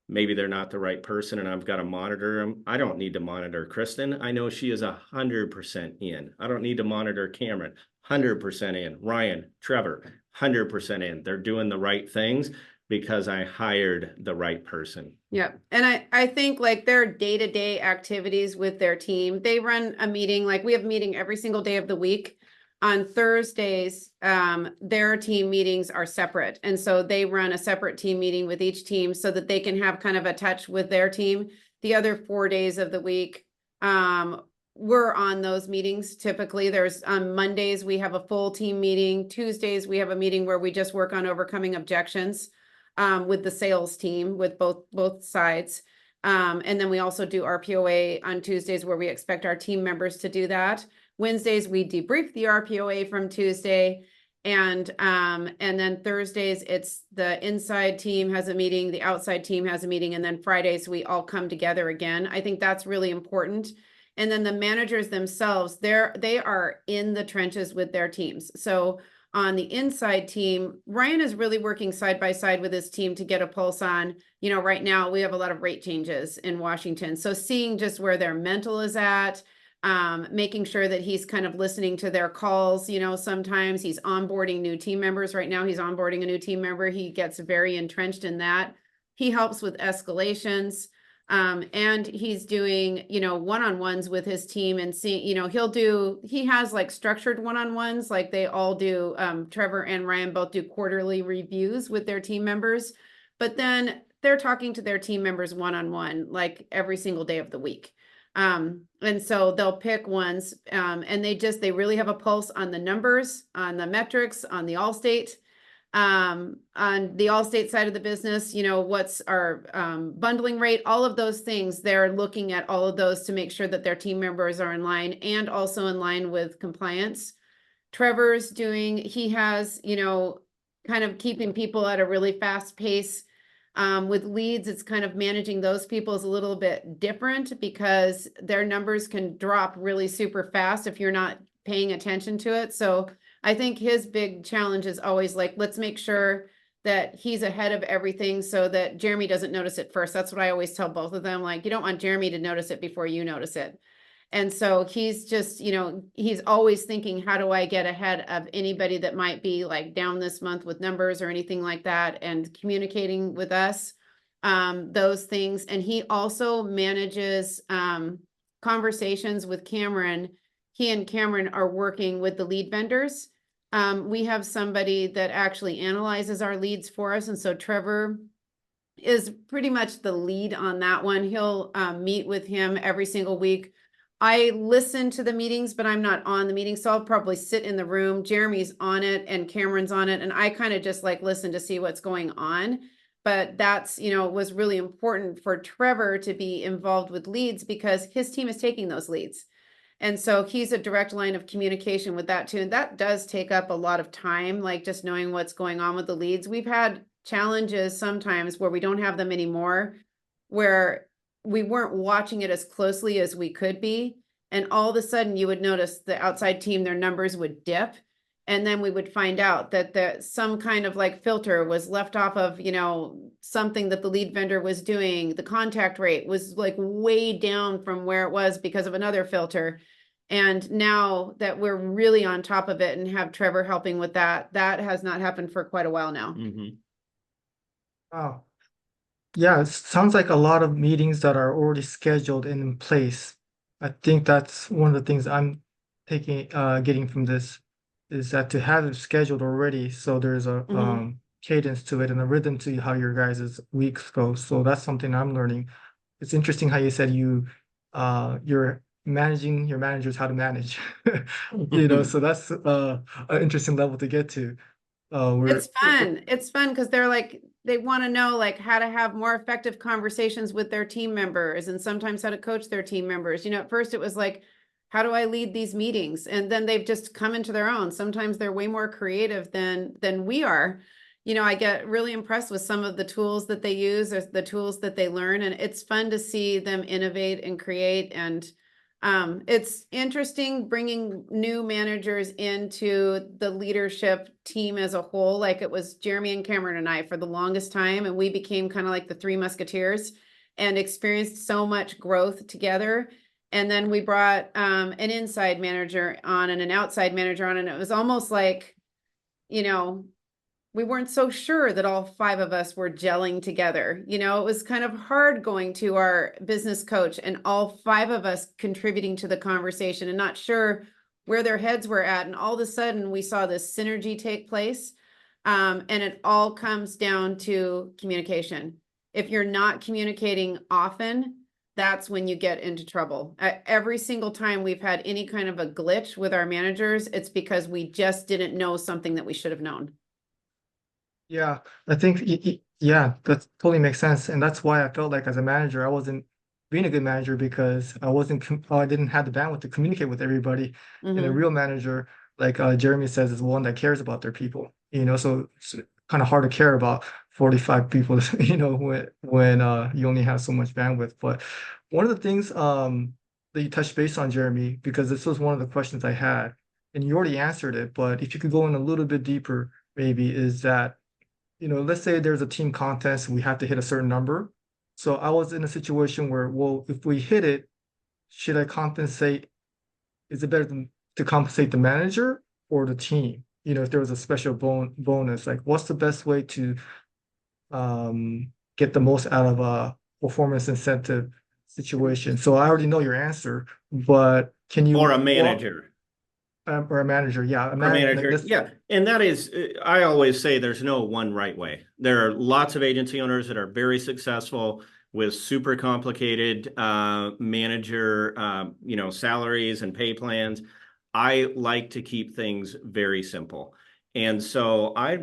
Speaker 2: maybe they're not the right person and I've got to monitor them. I don't need to monitor Kristin. I know she is 100% in. I don't need to monitor Cameron, 100% in. Ryan, Trevor, 100% in. They're doing the right things because I hired the right person.
Speaker 3: Yeah. And I think like their day-to-day activities with their team, they run a meeting, like we have a meeting every single day of the week. On Thursdays, their team meetings are separate. And so they run a separate team meeting with each team so that they can have kind of a touch with their team. The other 4 days of the week, we're on those meetings. Typically there's on Mondays, we have a full team meeting. Tuesdays, we have a meeting where we just work on overcoming objections with the sales team, with both sides. And then we also do RPOA on Tuesdays where we expect our team members to do that. Wednesdays, we debrief the RPOA from Tuesday. And then Thursdays, it's the inside team has a meeting, the outside team has a meeting, and then Fridays, we all come together again. I think that's really important. And then the managers themselves, they are in the trenches with their teams. So on the inside team, Ryan is really working side by side with his team to get a pulse on, right now we have a lot of rate changes in Washington. So seeing just where their mental is at, making sure that he's kind of listening to their calls. Sometimes he's onboarding new team members. Right now he's onboarding a new team member. He gets very entrenched in that. He helps with escalations. And he's doing, one-on-ones with his team and seeing, he has like structured one-on-ones, like they all do. Trevor and Ryan both do quarterly reviews with their team members, but then they're talking to their team members one-on-one, like every single day of the week. And so they'll pick ones, and they really have a pulse on the numbers, on the metrics, on the Allstate. On the Allstate side of the business, what's our bundling rate, all of those things, they're looking at all of those to make sure that their team members are in line and also in line with compliance. Trevor's he has, kind of keeping people at a really fast pace. With leads, it's kind of managing those people is a little bit different because their numbers can drop really super fast if you're not paying attention to it. So I think his big challenge is always like, let's make sure that he's ahead of everything so that Jeremy doesn't notice it first. That's what I always tell both of them. Like, you don't want Jeremy to notice it before you notice it. And so he's just, he's always thinking, how do I get ahead of anybody that might be like down this month with numbers or anything like that, and communicating with us, those things. And he also manages conversations with Cameron. He and Cameron are working with the lead vendors. We have somebody that actually analyzes our leads for us. And so Trevor is pretty much the lead on that one. He'll meet with him every single week. I listen to the meetings, but I'm not on the meeting. So I'll probably sit in the room. Jeremy's on it and Cameron's on it. And I kind of just like listen to see what's going on. But that's, was really important for Trevor to be involved with leads because his team is taking those leads. And so he's a direct line of communication with that too. And that does take up a lot of time, like just knowing what's going on with the leads. We've had challenges sometimes where we don't have them anymore, where we weren't watching it as closely as we could be. And all of a sudden you would notice the outside team, their numbers would dip. And then we would find out that some kind of like filter was left off of, something that the lead vendor was doing. The contact rate was like way down from where it was because of another filter. And now that we're really on top of it and have Trevor helping with that has not happened for quite a while now.
Speaker 2: Mm-hmm.
Speaker 1: Wow. Yeah, it sounds like a lot of meetings that are already scheduled and in place. I think that's one of the things I'm getting from this is that to have it scheduled already, so there's a cadence to it and a rhythm to how your guys' weeks go. So that's something I'm learning. It's interesting how you said you're managing your managers how to manage. So that's an interesting level to get to.
Speaker 3: It's fun. It's fun because they're like, they want to know like how to have more effective conversations with their team members and sometimes how to coach their team members. At first it was like, how do I lead these meetings? And then they've just come into their own. Sometimes they're way more creative than we are. I get really impressed with some of the tools that they use or the tools that they learn. And it's fun to see them innovate and create. And It's interesting bringing new managers into the leadership team as a whole. Like it was Jeremy and Cameron and I for the longest time, and we became kind of like the three musketeers and experienced so much growth together. And then we brought an inside manager on and an outside manager on, and it was almost like, we weren't so sure that all five of us were gelling together. It was kind of hard going to our business coach and all five of us contributing to the conversation and not sure where their heads were at. And all of a sudden we saw this synergy take place. And it all comes down to communication. If you're not communicating often, that's when you get into trouble. Every single time we've had any kind of a glitch with our managers, it's because we just didn't know something that we should have known.
Speaker 1: Yeah, I think yeah, that totally makes sense, and that's why I felt like as a manager, I wasn't being a good manager because I didn't have the bandwidth to communicate with everybody. And a
Speaker 3: Mhm.
Speaker 1: real manager, like Jeremy says, is one that cares about their people. So it's kind of hard to care about 45 people, when you only have so much bandwidth. But one of the things that you touched base on, Jeremy, because this was one of the questions I had, and you already answered it, but if you could go in a little bit deeper, maybe is that let's say there's a team contest and we have to hit a certain number. So I was in a situation where, well, if we hit it, should I compensate? Is it better to compensate the manager or the team? If there was a special bonus, like what's the best way to get the most out of a performance incentive situation? So I already know your answer, but can
Speaker 2: Or
Speaker 1: you
Speaker 2: a manager.
Speaker 1: or a manager? Yeah,
Speaker 2: Or a manager. Yeah. And that is, I always say there's no one right way. There are lots of agency owners that are very successful with super complicated manager, salaries and pay plans. I like to keep things very simple. And so I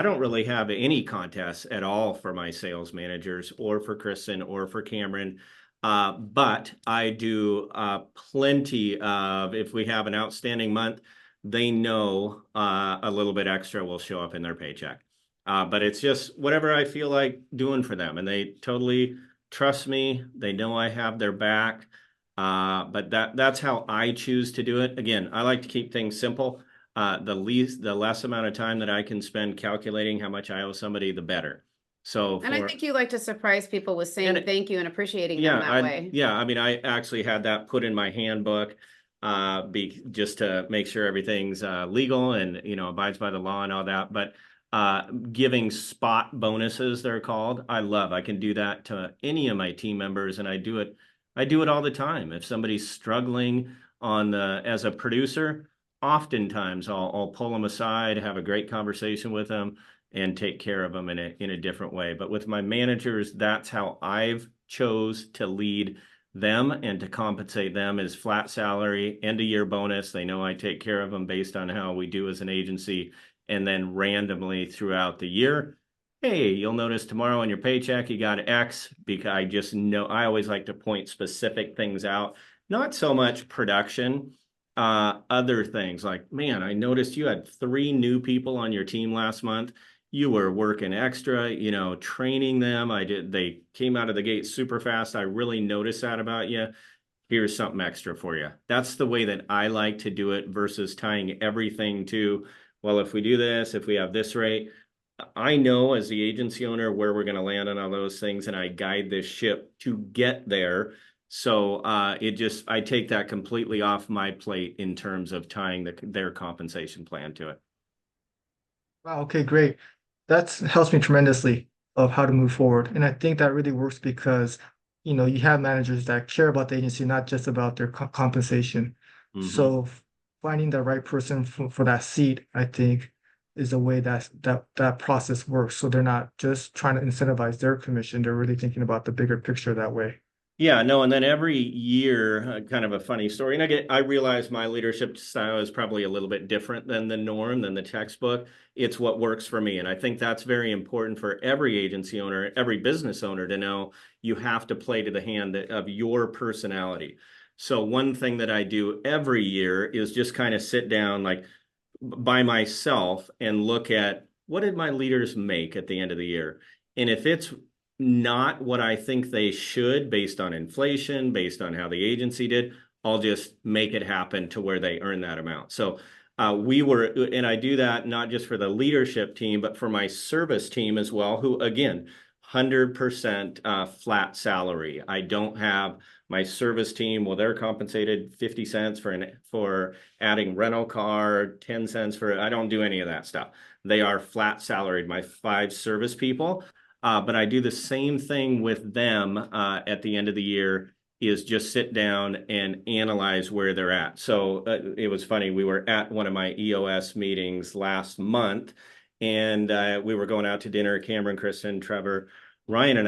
Speaker 2: don't really have any contests at all for my sales managers or for Kristin or for Cameron. But I do plenty of, if we have an outstanding month, they know a little bit extra will show up in their paycheck. But it's just whatever I feel like doing for them. And they totally trust me. They know I have their back. But that's how I choose to do it. Again, I like to keep things simple. The less amount of time that I can spend calculating how much I owe somebody, the better. So
Speaker 3: And I think you like to surprise people with saying thank you and appreciating them that way.
Speaker 2: yeah, I mean, I actually had that put in my handbook, just to make sure everything's legal and abides by the law and all that. But giving spot bonuses, they're called, I can do that to any of my team members, and I do it all the time. If somebody's struggling as a producer, oftentimes I'll pull them aside, have a great conversation with them, and take care of them in a different way. But with my managers, that's how I've chose to lead them and to compensate them is flat salary, end of year bonus. They know I take care of them based on how we do as an agency. And then randomly throughout the year, hey, you'll notice tomorrow on your paycheck, you got X, because I just know I always like to point specific things out, not so much production. Other things like, man, I noticed you had 3 new people on your team last month. You were working extra, training them. They came out of the gate super fast. I really noticed that about you. Here's something extra for you. That's the way that I like to do it versus tying everything to, well, if we do this, if we have this rate, I know as the agency owner where we're going to land on all those things, and I guide this ship to get there. So I take that completely off my plate in terms of tying their compensation plan to it.
Speaker 1: Wow, okay, great. That helps me tremendously of how to move forward. And I think that really works because, you have managers that care about the agency, not just about their compensation.
Speaker 2: Mm-hmm.
Speaker 1: So finding the right person for that seat, I think, is the way that process works. So they're not just trying to incentivize their commission. They're really thinking about the bigger picture that way.
Speaker 2: Yeah, no, and then every year, kind of a funny story. And I realize my leadership style is probably a little bit different than the norm, than the textbook. It's what works for me. And I think that's very important for every agency owner, every business owner to know you have to play to the hand of your personality. So one thing that I do every year is just kind of sit down like by myself and look at what did my leaders make at the end of the year? And if it's not what I think they should based on inflation, based on how the agency did, I'll just make it happen to where they earn that amount. So and I do that not just for the leadership team, but for my service team as well, who again, 100% flat salary. I don't have my service team. Well, they're compensated 50 cents for adding rental car, 10 cents for, I don't do any of that stuff. They are flat salaried, my 5 service people. But I do the same thing with them at the end of the year, is just sit down and analyze where they're at. So it was funny. We were at one of my EOS meetings last month, and we were going out to dinner, Cameron, Kristin, Trevor, Ryan,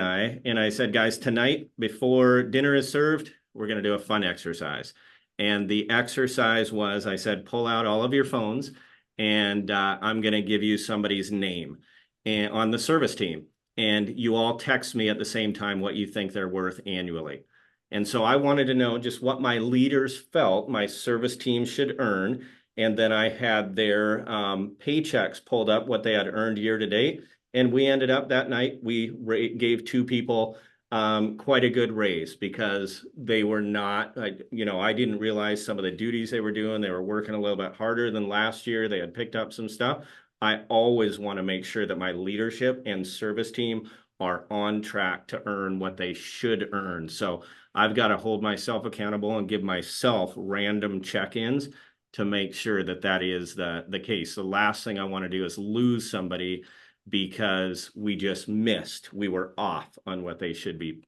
Speaker 2: and I said, guys, tonight before dinner is served, we're going to do a fun exercise. And the exercise was, I said, pull out all of your phones, and I'm going to give you somebody's name and on the service team. And you all text me at the same time what you think they're worth annually. And so I wanted to know just what my leaders felt my service team should earn. And then I had their paychecks pulled up, what they had earned year to date. And we ended up that night, we gave 2 people quite a good raise, because they were not, I didn't realize some of the duties they were doing. They were working a little bit harder than last year. They had picked up some stuff. I always want to make sure that my leadership and service team are on track to earn what they should earn. So I've got to hold myself accountable and give myself random check-ins to make sure that that is the case. The last thing I want to do is lose somebody because we just missed. We were off on what they should be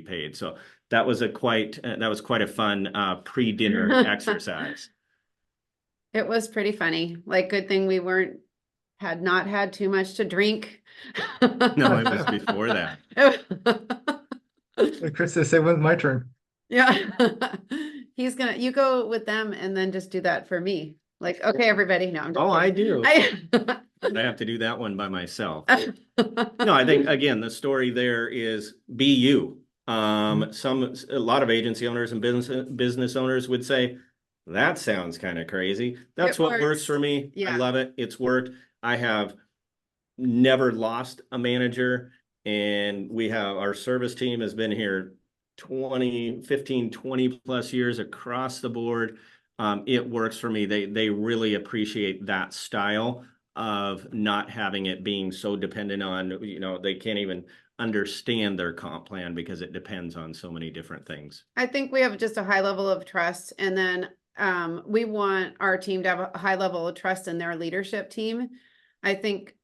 Speaker 2: paid. So that was quite a fun pre-dinner exercise.
Speaker 3: It was pretty funny. Like, good thing we had not had too much to drink.
Speaker 2: No, it was before that.
Speaker 1: Kristin, say when's my turn?
Speaker 3: Yeah. You go with them and then just do that for me. Like, okay, everybody. No, I'm just
Speaker 2: I
Speaker 3: kidding.
Speaker 2: do. I have to do that one by myself. No, I think again, the story there is be you. A lot of agency owners and business owners would say, that sounds kind of crazy. That's what works for me.
Speaker 3: Yeah.
Speaker 2: I love it. It's worked. I have never lost a manager, and our service team has been here 15, 20 plus years across the board. It works for me. They really appreciate that style of not having it being so dependent on, they can't even understand their comp plan because it depends on so many different things.
Speaker 3: I think we have just a high level of trust, and then we want our team to have a high level of trust in their leadership team. I think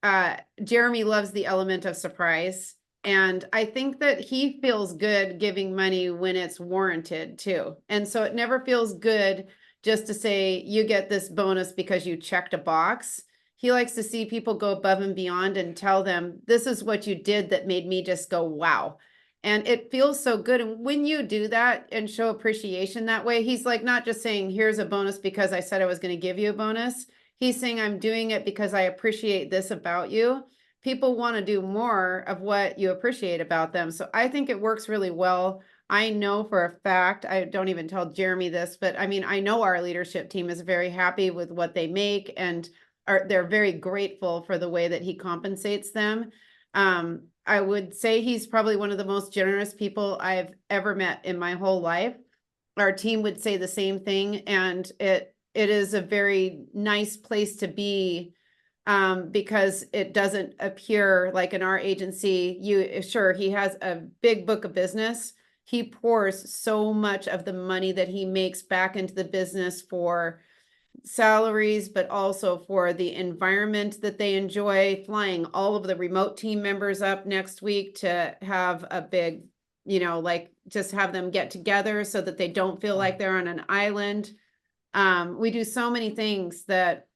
Speaker 3: Jeremy loves the element of surprise, and I think that he feels good giving money when it's warranted too. And so it never feels good just to say you get this bonus because you checked a box. He likes to see people go above and beyond and tell them, this is what you did that made me just go, wow. And it feels so good. And when you do that and show appreciation that way, he's like, not just saying, here's a bonus because I said I was going to give you a bonus. He's saying, I'm doing it because I appreciate this about you. People want to do more of what you appreciate about them. So I think it works really well. I know for a fact, I don't even tell Jeremy this, but I mean, I know our leadership team is very happy with what they make, and they're very grateful for the way that he compensates them. I would say he's probably one of the most generous people I've ever met in my whole life. Our team would say the same thing, and it is a very nice place to be, because it doesn't appear like in our agency, he has a big book of business. He pours so much of the money that he makes back into the business for salaries, but also for the environment that they enjoy, flying all of the remote team members up next week to have a big, just have them get together so that they don't feel like they're on an island. We do so many things that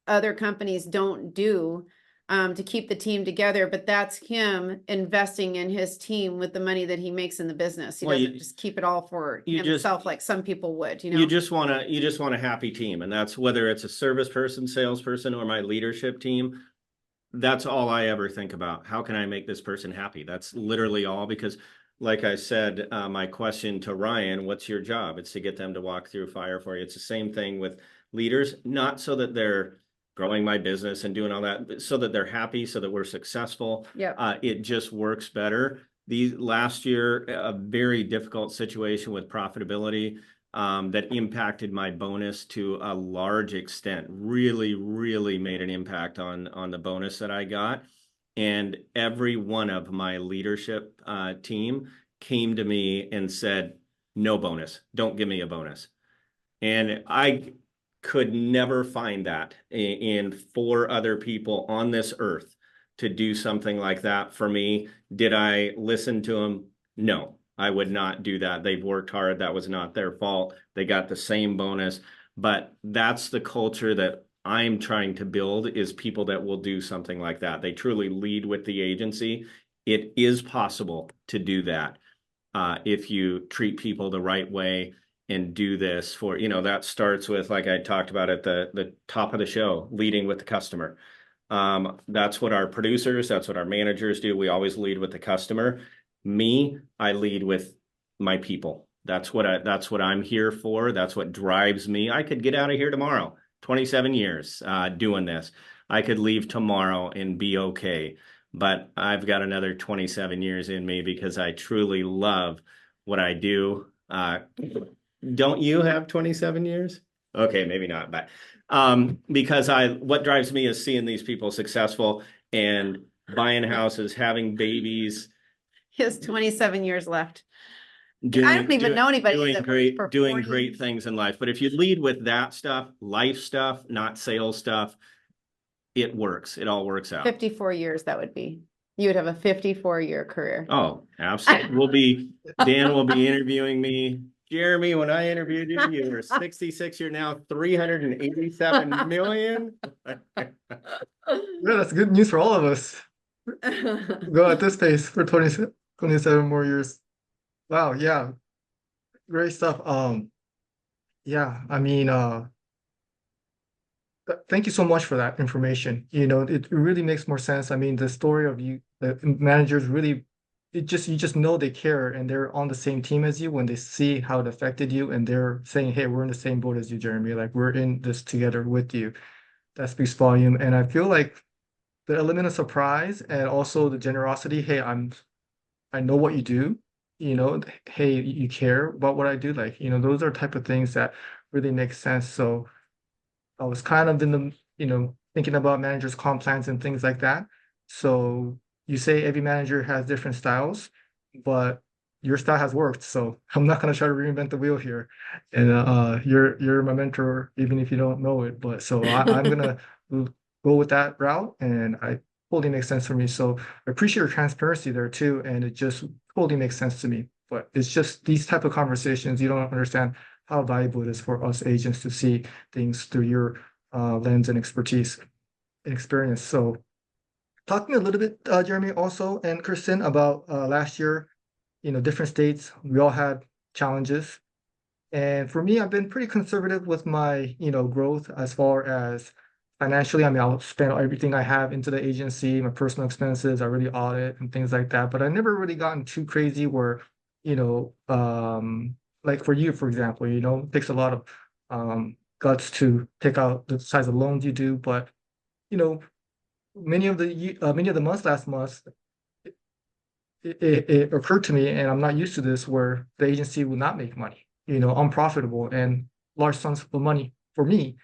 Speaker 3: other companies don't do to keep the team together, but that's him investing in his team with the money that he makes in the business. He doesn't just keep it all for himself like some people would,
Speaker 2: You just want a happy team, and that's whether it's a service person, salesperson, or my leadership team. That's all I ever think about. How can I make this person happy? That's literally all, because like I said, my question to Ryan, what's your job? It's to get them to walk through fire for you. It's the same thing with leaders, not so that they're growing my business and doing all that, but so that they're happy, so that we're successful.
Speaker 3: Yeah.
Speaker 2: It just works better. Last year, a very difficult situation with profitability. that impacted my bonus to a large extent. Really, really made an impact on the bonus that I got. And every one of my leadership team came to me and said, no bonus, don't give me a bonus. And I could never find that in 4 other people on this earth to do something like that for me. Did I listen to them? No, I would not do that. They've worked hard. That was not their fault. They got the same bonus. But that's the culture that I'm trying to build, is people that will do something like that. They truly lead with the agency. It is possible to do that if you treat people the right way and do this for, that starts with, like I talked about at the top of the show, leading with the customer. That's what our producers, that's what our managers do. We always lead with the customer. Me, I lead with my people. That's what I'm here for. That's what drives me. I could get out of here tomorrow, 27 years doing this. I could leave tomorrow and be okay. But I've got another 27 years in me because I truly love what I do. Don't you have 27 years? Okay, maybe not, but because what drives me is seeing these people successful and buying houses, having babies.
Speaker 3: He has 27 years left.
Speaker 2: Doing,
Speaker 3: I don't even know anybody
Speaker 2: doing
Speaker 3: that
Speaker 2: great,
Speaker 3: for
Speaker 2: doing
Speaker 3: 40.
Speaker 2: great things in life. But if you lead with that stuff, life stuff, not sales stuff, it works. It all works out.
Speaker 3: 54 years, that would be. You would have a 54-year career.
Speaker 2: Oh, absolutely. Dan will be interviewing me. Jeremy, when I interviewed you, you were 66. You're now 387 million.
Speaker 1: Yeah, that's good news for all of us. Go at this pace for 27 more years. Wow, yeah. Great stuff. Yeah, I mean, thank you so much for that information. It really makes more sense. I mean, the story of you, the managers really, you just know they care and they're on the same team as you when they see how it affected you and they're saying, hey, we're in the same boat as you, Jeremy. Like we're in this together with you. That speaks volume. And I feel like the element of surprise and also the generosity, hey, I know what you do, hey, you care about what I do. Like, those are type of things that really make sense. So I was kind of in the, thinking about managers' comp plans and things like that. So you say every manager has different styles, but your style has worked. So I'm not gonna try to reinvent the wheel here. And you're my mentor, even if you don't know it. But so I'm gonna go with that route, and I totally makes sense for me. So I appreciate your transparency there too, and it just totally makes sense to me. But it's just these type of conversations, you don't understand how valuable it is for us agents to see things through your lens and expertise and experience. So talking a little bit, Jeremy, also, and Kristin, about last year, different states, we all had challenges. And for me, I've been pretty conservative with my, growth as far as financially. I mean, I'll spend everything I have into the agency, my personal expenses, I really audit and things like that. But I never really gotten too crazy where, you know, like for you, for example, it takes a lot of guts to take out the size of loans you do. But, you know, many of the months last month, it occurred to me, and I'm not used to this, where the agency will not make money, unprofitable and large sums of money for me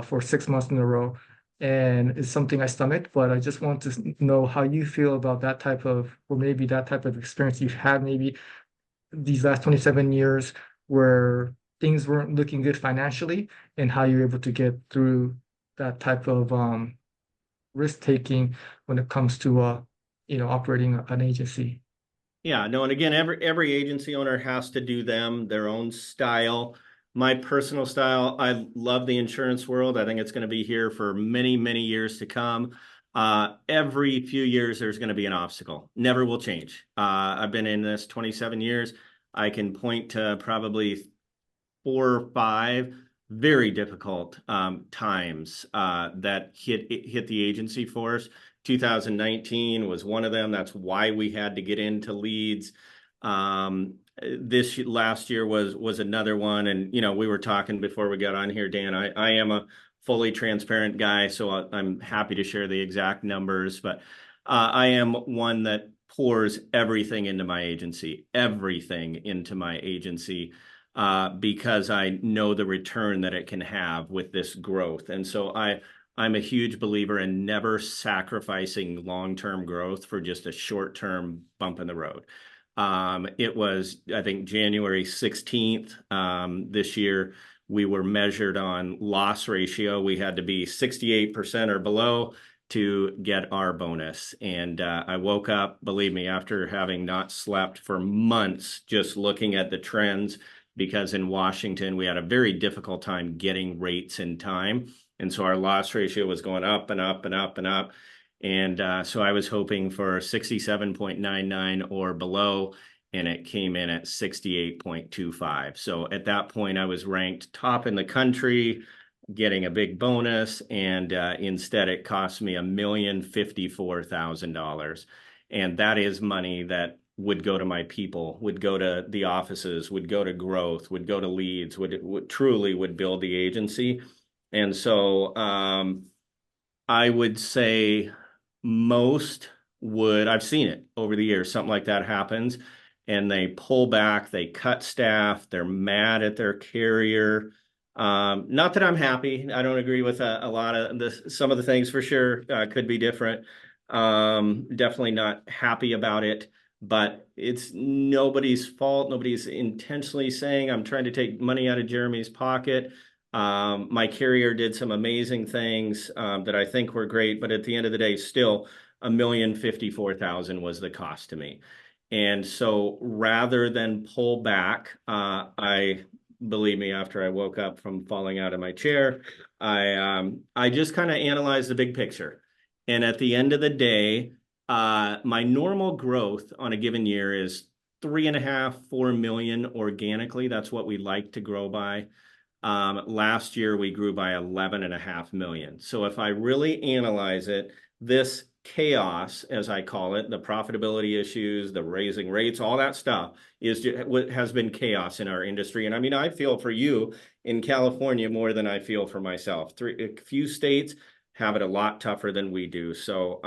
Speaker 1: for 6 months in a row. And it's something I stomached, but I just want to know how you feel about that type of, or maybe that type of experience you've had maybe these last 27 years where things weren't looking good financially, and how you're able to get through that type of risk taking when it comes to operating an agency.
Speaker 2: Yeah, no, and again, every agency owner has to do their own style. My personal style, I love the insurance world. I think it's going to be here for many, many years to come. Every few years, there's going to be an obstacle. Never will change. I've been in this 27 years. I can point to probably 4 or 5 very difficult times that hit the agency for us. 2019 was one of them. That's why we had to get into leads. This last year was another one. And, we were talking before we got on here, Dan, I am a fully transparent guy, so I'm happy to share the exact numbers, but I am one that pours everything into my agency. because I know the return that it can have with this growth. And so I'm a huge believer in never sacrificing long-term growth for just a short-term bump in the road. It was, I think, January 16th this year, we were measured on loss ratio. We had to be 68% or below to get our bonus. And I woke up, believe me, after having not slept for months, just looking at the trends, because in Washington, we had a very difficult time getting rates in time. And so our loss ratio was going up and up and up and up. And so I was hoping for 67.99 or below, and it came in at 68.25. So at that point, I was ranked top in the country, getting a big bonus, and instead it cost me $1,054,000. And that is money that would go to my people, would go to the offices, would go to growth, would go to leads, would truly would build the agency. And so I would say most would, I've seen it over the years, something like that happens, and they pull back, they cut staff, they're mad at their carrier. Not that I'm happy. I don't agree with a lot of some of the things for sure could be different. Definitely not happy about it, but it's nobody's fault. Nobody's intentionally saying I'm trying to take money out of Jeremy's pocket. My carrier did some amazing things that I think were great, but at the end of the day, still $1,054,000 was the cost to me. And so rather than pull back, believe me, after I woke up from falling out of my chair, I just kind of analyzed the big picture. And at the end of the day, my normal growth on a given year is 3.5, 4 million organically. That's what we like to grow by. Last year, we grew by 11.5 million. So if I really analyze it, this chaos, as I call it, the profitability issues, the raising rates, all that stuff has been chaos in our industry. And I mean, I feel for you in California more than I feel for myself. A few states have it a lot tougher than we do. So,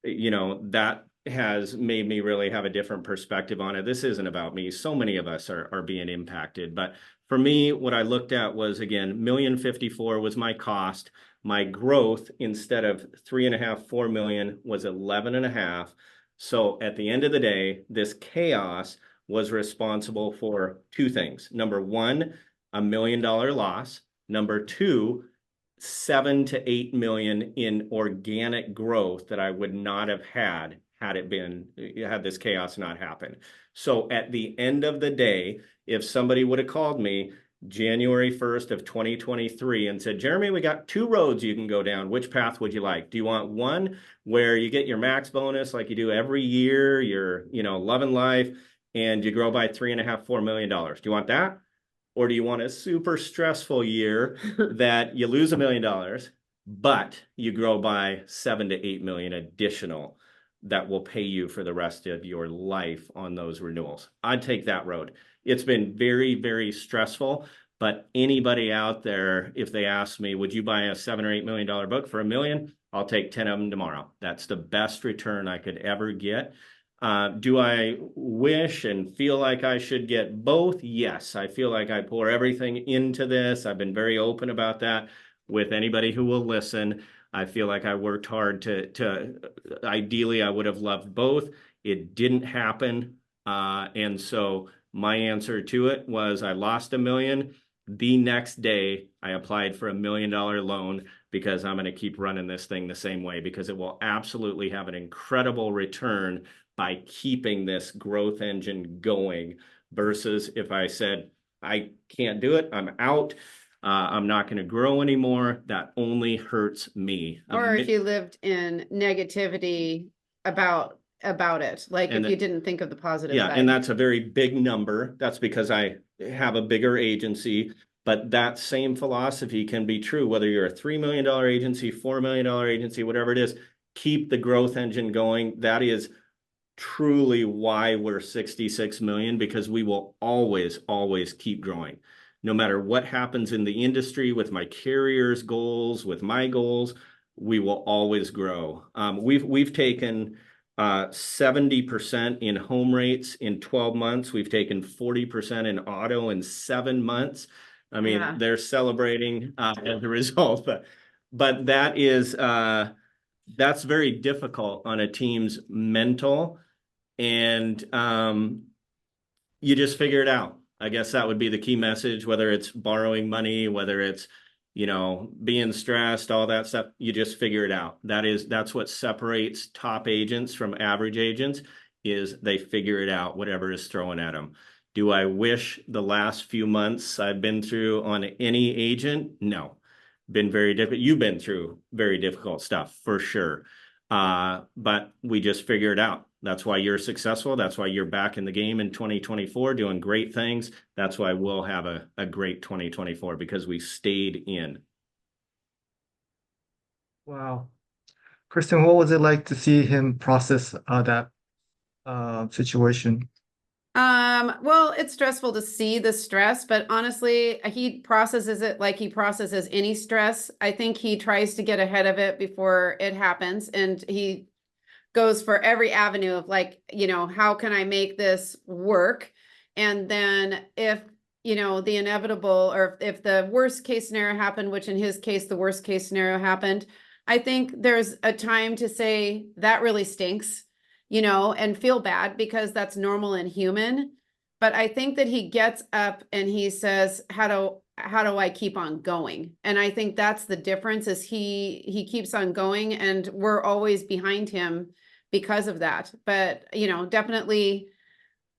Speaker 2: that has made me really have a different perspective on it. This isn't about me. So many of us are being impacted. But for me, what I looked at was, again, $1,054,000 was my cost. My growth, instead of 3.5, 4 million, was 11.5. So at the end of the day, this chaos was responsible for two things. Number one, $1 million loss. Number two, 7 to 8 million in organic growth that I would not have had had this chaos not happened. So at the end of the day, if somebody would have called me January 1st of 2023 and said, Jeremy, we got 2 roads you can go down. Which path would you like? Do you want one where you get your max bonus like you do every year, you're, loving life, and you grow by $3.5, $4 million? Do you want that? Or do you want a super stressful year that you lose $1 million, but you grow by 7 to 8 million additional that will pay you for the rest of your life on those renewals? I'd take that road. It's been very, very stressful, but anybody out there, if they ask me, would you buy a $7 or $8 million book for $1 million? I'll take 10 of them tomorrow. That's the best return I could ever get. Do I wish and feel like I should get both? Yes, I feel like I pour everything into this. I've been very open about that with anybody who will listen. I feel like I worked hard to ideally, I would have loved both. It didn't happen. And so my answer to it was I lost $1 million. The next day, I applied for $1 million loan because I'm going to keep running this thing the same way, because it will absolutely have an incredible return by keeping this growth engine going, versus if I said, I can't do it, I'm out, I'm not going to grow anymore, that only hurts me.
Speaker 3: Or if you lived in negativity about it, like if you didn't think of the positive side.
Speaker 2: And that's a very big number. That's because I have a bigger agency. But that same philosophy can be true whether you're a $3 million agency, $4 million agency, whatever it is. Keep the growth engine going. That is truly why we're 66 million, because we will always keep growing. No matter what happens in the industry, with my carrier's goals, with my goals, we will always grow. We've taken 70% in home rates in 12 months. We've taken 40% in auto in 7 months. I mean,
Speaker 3: Yeah.
Speaker 2: they're celebrating as a result, but that is that's very difficult on a team's mental, and you just figure it out. I guess that would be the key message, whether it's borrowing money, whether it's, being stressed, all that stuff, you just figure it out. That's what separates top agents from average agents, is they figure it out, whatever is thrown at them. Do I wish the last few months I've been through on any agent? No. Been very difficult. You've been through very difficult stuff for sure. But we just figure it out. That's why you're successful. That's why you're back in the game in 2024 doing great things. That's why we'll have a great 2024, because we stayed in.
Speaker 1: Wow. Kristin, what was it like to see him process that situation?
Speaker 3: Well, it's stressful to see the stress, but honestly, he processes it like he processes any stress. I think he tries to get ahead of it before it happens, and he goes for every avenue of like, how can I make this work? And then if, the inevitable, or if the worst case scenario happened, which in his case, the worst case scenario happened, I think there's a time to say that really stinks, and feel bad, because that's normal and human. But I think that he gets up and he says, how do I keep on going? And I think that's the difference, is he keeps on going, and we're always behind him because of that. But, definitely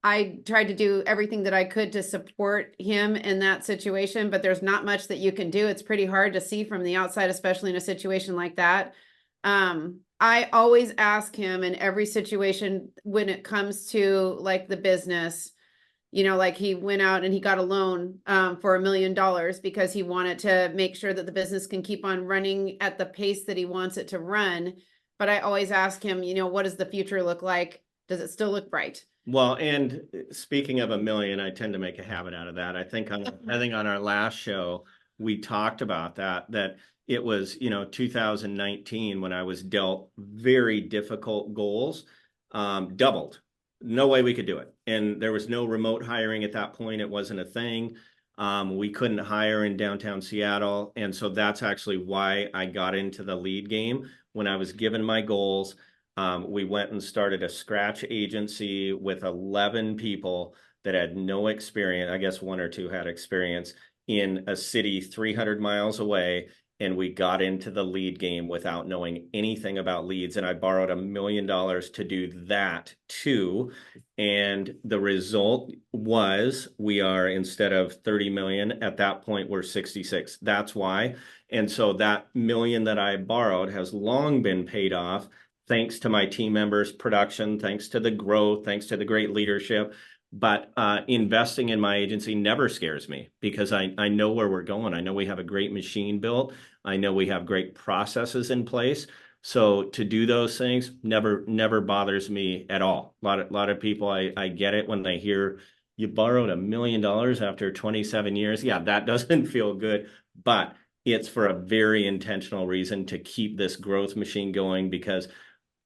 Speaker 3: I tried to do everything that I could to support him in that situation, but there's not much that you can do. It's pretty hard to see from the outside, especially in a situation like that. I always ask him in every situation when it comes to like the business, like he went out and he got a loan for $1 million because he wanted to make sure that the business can keep on running at the pace that he wants it to run. But I always ask him, what does the future look like? Does it still look bright?
Speaker 2: Well, and speaking of $1 million, I tend to make a habit out of that. I think on our last show, we talked about that it was, 2019 when I was dealt very difficult goals, doubled. No way we could do it. And there was no remote hiring at that point. It wasn't a thing. We couldn't hire in downtown Seattle. And so that's actually why I got into the lead game. When I was given my goals, we went and started a scratch agency with 11 people that had no experience. I guess 1 or 2 had experience in a city 300 miles away. And we got into the lead game without knowing anything about leads. And I borrowed $1 million to do that too. And the result was, we are, instead of 30 million at that point, we're 66. That's why. And so that $1 million that I borrowed has long been paid off, thanks to my team members' production, thanks to the growth, thanks to the great leadership. But investing in my agency never scares me, because I know where we're going. I know we have a great machine built. I know we have great processes in place. So to do those things never bothers me at all. A lot of people, I get it when they hear you borrowed $1 million after 27 years. Yeah, that doesn't feel good, but it's for a very intentional reason, to keep this growth machine going, because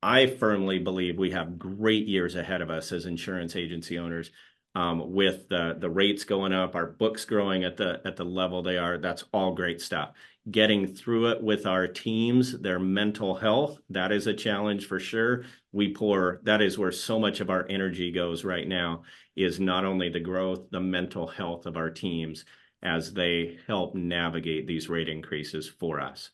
Speaker 2: I firmly believe we have great years ahead of us as insurance agency owners, with the rates going up, our books growing at the level they are. That's all great stuff. Getting through it with our teams, their mental health, that is a challenge for sure. That is where so much of our energy goes right now, is not only the growth, the mental health of our teams as they help navigate these rate increases for us.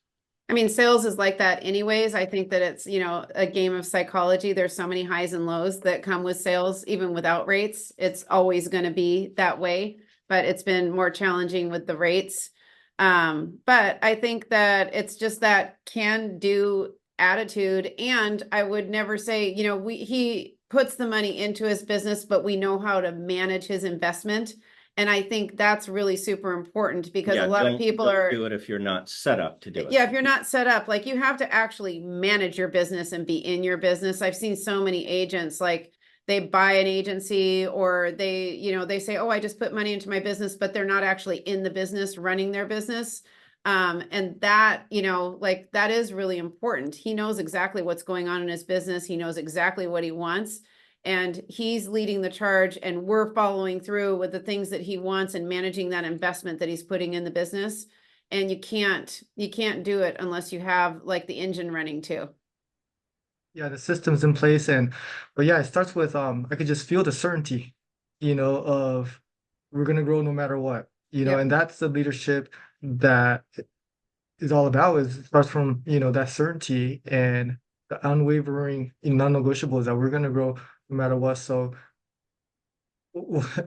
Speaker 3: I mean, sales is like that anyways. I think that it's, a game of psychology. There's so many highs and lows that come with sales, even without rates. It's always going to be that way, but it's been more challenging with the rates. But I think that it's just that can-do attitude. And I would never say, he puts the money into his business, but we know how to manage his investment. And I think that's really super important, because a lot of people
Speaker 2: don't do it if you're not set up to do it.
Speaker 3: Yeah, if you're not set up, like, you have to actually manage your business and be in your business. I've seen so many agents, like, they buy an agency, or they say, oh, I just put money into my business, but they're not actually in the business running their business. And that, like that is really important. He knows exactly what's going on in his business. He knows exactly what he wants. And he's leading the charge, and we're following through with the things that he wants and managing that investment that he's putting in the business. And you can't do it unless you have like the engine running too.
Speaker 1: Yeah, the system's in place, but yeah, it starts with I could just feel the certainty, of we're gonna grow no matter what,
Speaker 3: Yep.
Speaker 1: and that's the leadership that is all about. Is it starts from, that certainty and the unwavering, non-negotiables that we're gonna grow no matter what. So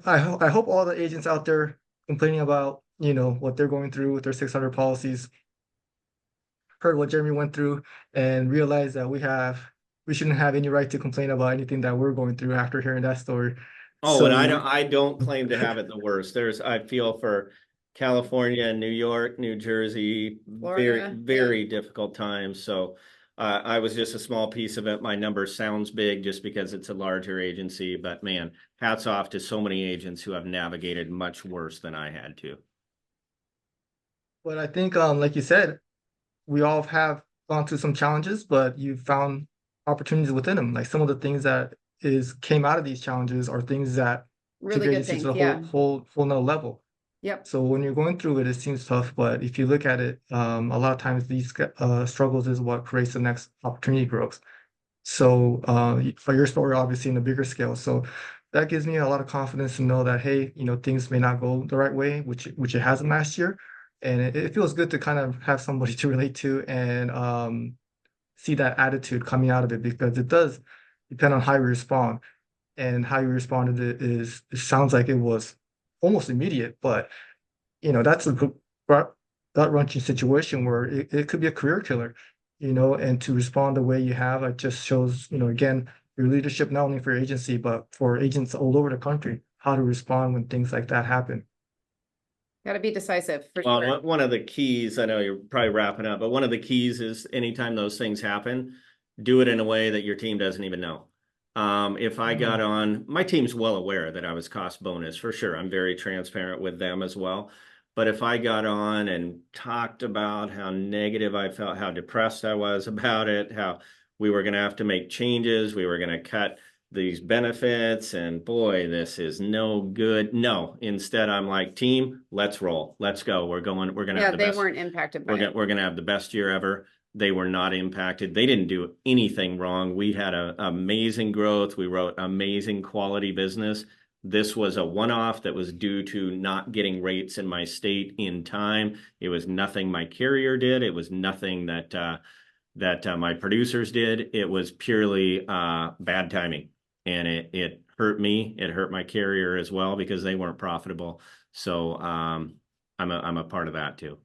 Speaker 1: I hope all the agents out there complaining about, what they're going through with their 600 policies heard what Jeremy went through and realized that we shouldn't have any right to complain about anything that we're going through after hearing that story.
Speaker 2: Oh, and
Speaker 1: So
Speaker 2: I don't claim to have it the worst. I feel for California, New York, New Jersey,
Speaker 3: Florida,
Speaker 2: very difficult times. So I was just a small piece of it. My number sounds big just because it's a larger agency, but man, hats off to so many agents who have navigated much worse than I had to.
Speaker 1: but I think like you said, we all have gone through some challenges, but you found opportunities within them. Like some of the things that is came out of these challenges are things that took
Speaker 3: really
Speaker 1: your
Speaker 3: good
Speaker 1: agency to
Speaker 3: things.
Speaker 1: the
Speaker 3: Yeah.
Speaker 1: whole nother level.
Speaker 3: Yep.
Speaker 1: So when you're going through it, it seems tough, but if you look at it, a lot of times these struggles is what creates the next opportunity growth. So for your story, obviously in a bigger scale, so that gives me a lot of confidence to know that, hey, things may not go the right way, which it hasn't last year, and it feels good to kind of have somebody to relate to and see that attitude coming out of it, because it does depend on how you respond, and how you responded it sounds like it was almost immediate, but that's a gut-wrenching situation where it could be a career killer, and to respond the way you have, it just shows, again, your leadership, not only for your agency, but for agents all over the country, how to respond when things like that happen.
Speaker 3: Got to be decisive for
Speaker 2: Well,
Speaker 3: sure.
Speaker 2: one of the keys, I know you're probably wrapping up, but one of the keys is anytime those things happen, do it in a way that your team doesn't even know. If I got on, my team's well aware that I was cost bonus for sure. I'm very transparent with them as well. But if I got on and talked about how negative I felt, how depressed I was about it, how we were going to have to make changes, we were going to cut these benefits, and boy, this is no good. No, instead I'm like, team, let's roll. Let's go. We're going to
Speaker 3: Yeah,
Speaker 2: have the
Speaker 3: they
Speaker 2: best.
Speaker 3: weren't impacted by it.
Speaker 2: We're going to have the best year ever. They were not impacted. They didn't do anything wrong. We had amazing growth. We wrote amazing quality business. This was a one-off that was due to not getting rates in my state in time. It was nothing my carrier did. It was nothing that my producers did. It was purely bad timing, and it hurt me. It hurt my carrier as well because they weren't profitable. So I'm a part of that too.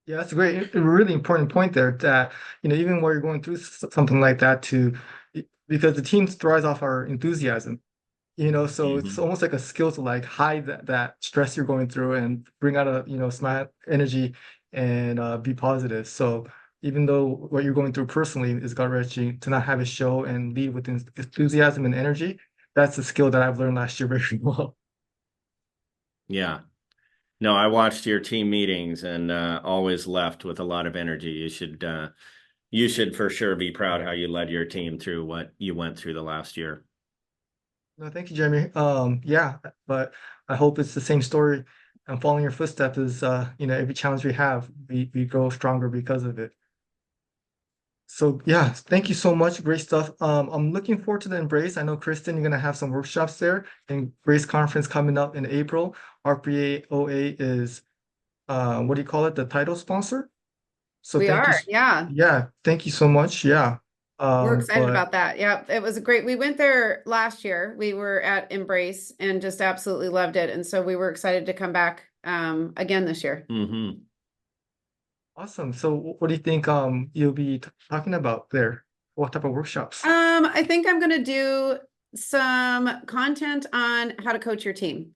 Speaker 1: Yeah, that's a really important point there, that, even while you're going through something like that, because the team thrives off our enthusiasm, so it's almost like a skill to like hide that stress you're going through and bring out a, smile, energy, and be positive. So even though what you're going through personally is gut-wrenching, to not have it show and lead with enthusiasm and energy, that's a skill that I've learned last year very well.
Speaker 2: Yeah. No, I watched your team meetings and always left with a lot of energy. You should for sure be proud how you led your team through what you went through the last year.
Speaker 1: No, thank you, Jeremy. Yeah, but I hope it's the same story. And following your footsteps is, every challenge we have, we grow stronger because of it. So yeah, thank you so much. Great stuff. I'm looking forward to the Embrace. I know, Kristin, you're gonna have some workshops there, and Grace conference coming up in April. RPA OA is, what do you call it? The title sponsor. So
Speaker 3: We
Speaker 1: thank you.
Speaker 3: are, yeah.
Speaker 1: Yeah, thank you so much. Yeah.
Speaker 3: We're excited
Speaker 1: But
Speaker 3: about that. Yeah, it was great. We went there last year. We were at Embrace and just absolutely loved it. And so we were excited to come back again this year.
Speaker 2: Mm-hmm.
Speaker 1: awesome. So what do you think you'll be talking about there? What type of workshops?
Speaker 3: I think I'm going to do some content on how to coach your team.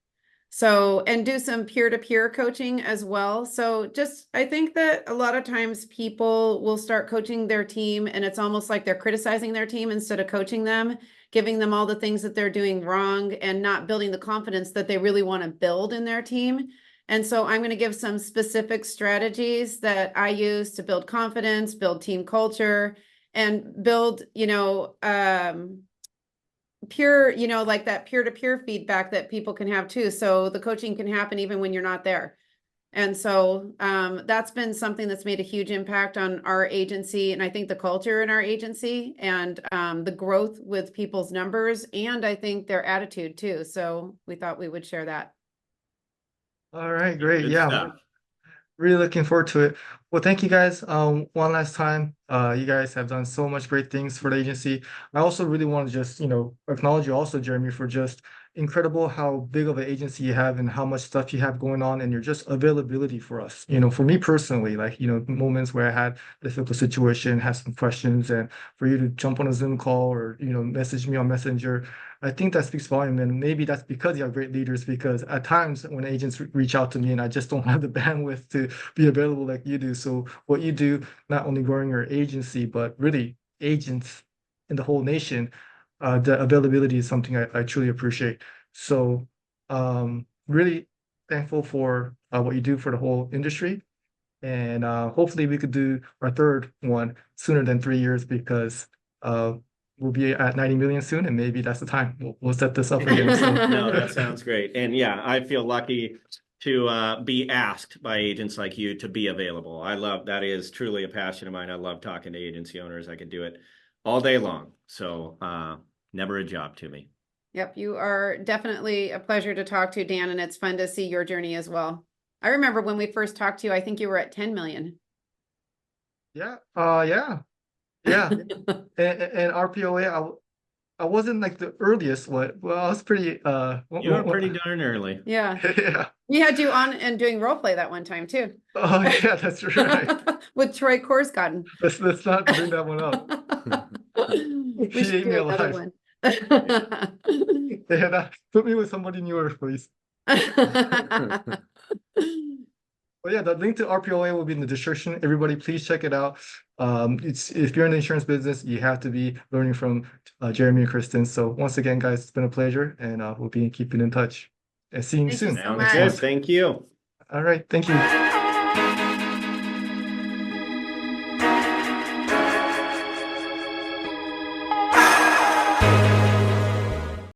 Speaker 3: So, and do some peer-to-peer coaching as well. So just, I think that a lot of times people will start coaching their team and it's almost like they're criticizing their team instead of coaching them, giving them all the things that they're doing wrong and not building the confidence that they really want to build in their team. And so I'm going to give some specific strategies that I use to build confidence, build team culture, and build, pure, like that peer-to-peer feedback that people can have too. So the coaching can happen even when you're not there. And so that's been something that's made a huge impact on our agency, and I think the culture in our agency, and the growth with people's numbers, and I think their attitude too. So we thought we would share that.
Speaker 1: All right, great.
Speaker 2: Good
Speaker 1: Yeah,
Speaker 2: stuff.
Speaker 1: really looking forward to it. Well, thank you guys. One last time. You guys have done so much great things for the agency. I also really want to just, acknowledge you also, Jeremy, for just incredible how big of an agency you have and how much stuff you have going on and your just availability for us. For me personally, like, moments where I had a difficult situation, had some questions, and for you to jump on a Zoom call or, message me on Messenger. I think that speaks volume, and maybe that's because you have great leaders. Because at times when agents reach out to me and I just don't have the bandwidth to be available like you do. So what you do, not only growing your agency, but really agents in the whole nation, the availability is something I truly appreciate. So really thankful for what you do for the whole industry. And hopefully we could do our third one sooner than 3 years, because we'll be at 90 million soon, and maybe that's the time we'll set this up again. So
Speaker 2: No, that sounds great. And yeah, I feel lucky to be asked by agents like you to be available. I love, that is truly a passion of mine. I love talking to agency owners. I could do it all day long. So never a job to me.
Speaker 3: Yep, you are definitely a pleasure to talk to, Dan, and it's fun to see your journey as well. I remember when we first talked to you, I think you were at 10 million.
Speaker 1: yeah, and RPOA, I wasn't like the earliest one. Well, I was pretty
Speaker 2: You were pretty darn early.
Speaker 3: Yeah.
Speaker 1: yeah.
Speaker 3: We had you on and doing role play that one time too.
Speaker 1: Oh yeah, that's right.
Speaker 3: With Troy Korsgaden.
Speaker 1: Let's not bring that one up.
Speaker 3: We
Speaker 1: She
Speaker 3: should
Speaker 1: ate me
Speaker 3: do another
Speaker 1: alive.
Speaker 3: one.
Speaker 1: Yeah, put me with somebody newer, please. But yeah, the link to RPOA will be in the description. Everybody, please check it out. It's, if you're in the insurance business, you have to be learning from Jeremy and Kristin. So once again, guys, it's been a pleasure, and we'll be keeping in touch. And seeing you
Speaker 3: Thank you
Speaker 1: soon.
Speaker 3: so
Speaker 2: Sounds
Speaker 3: much.
Speaker 2: good. Thank you.
Speaker 1: All right, thank you.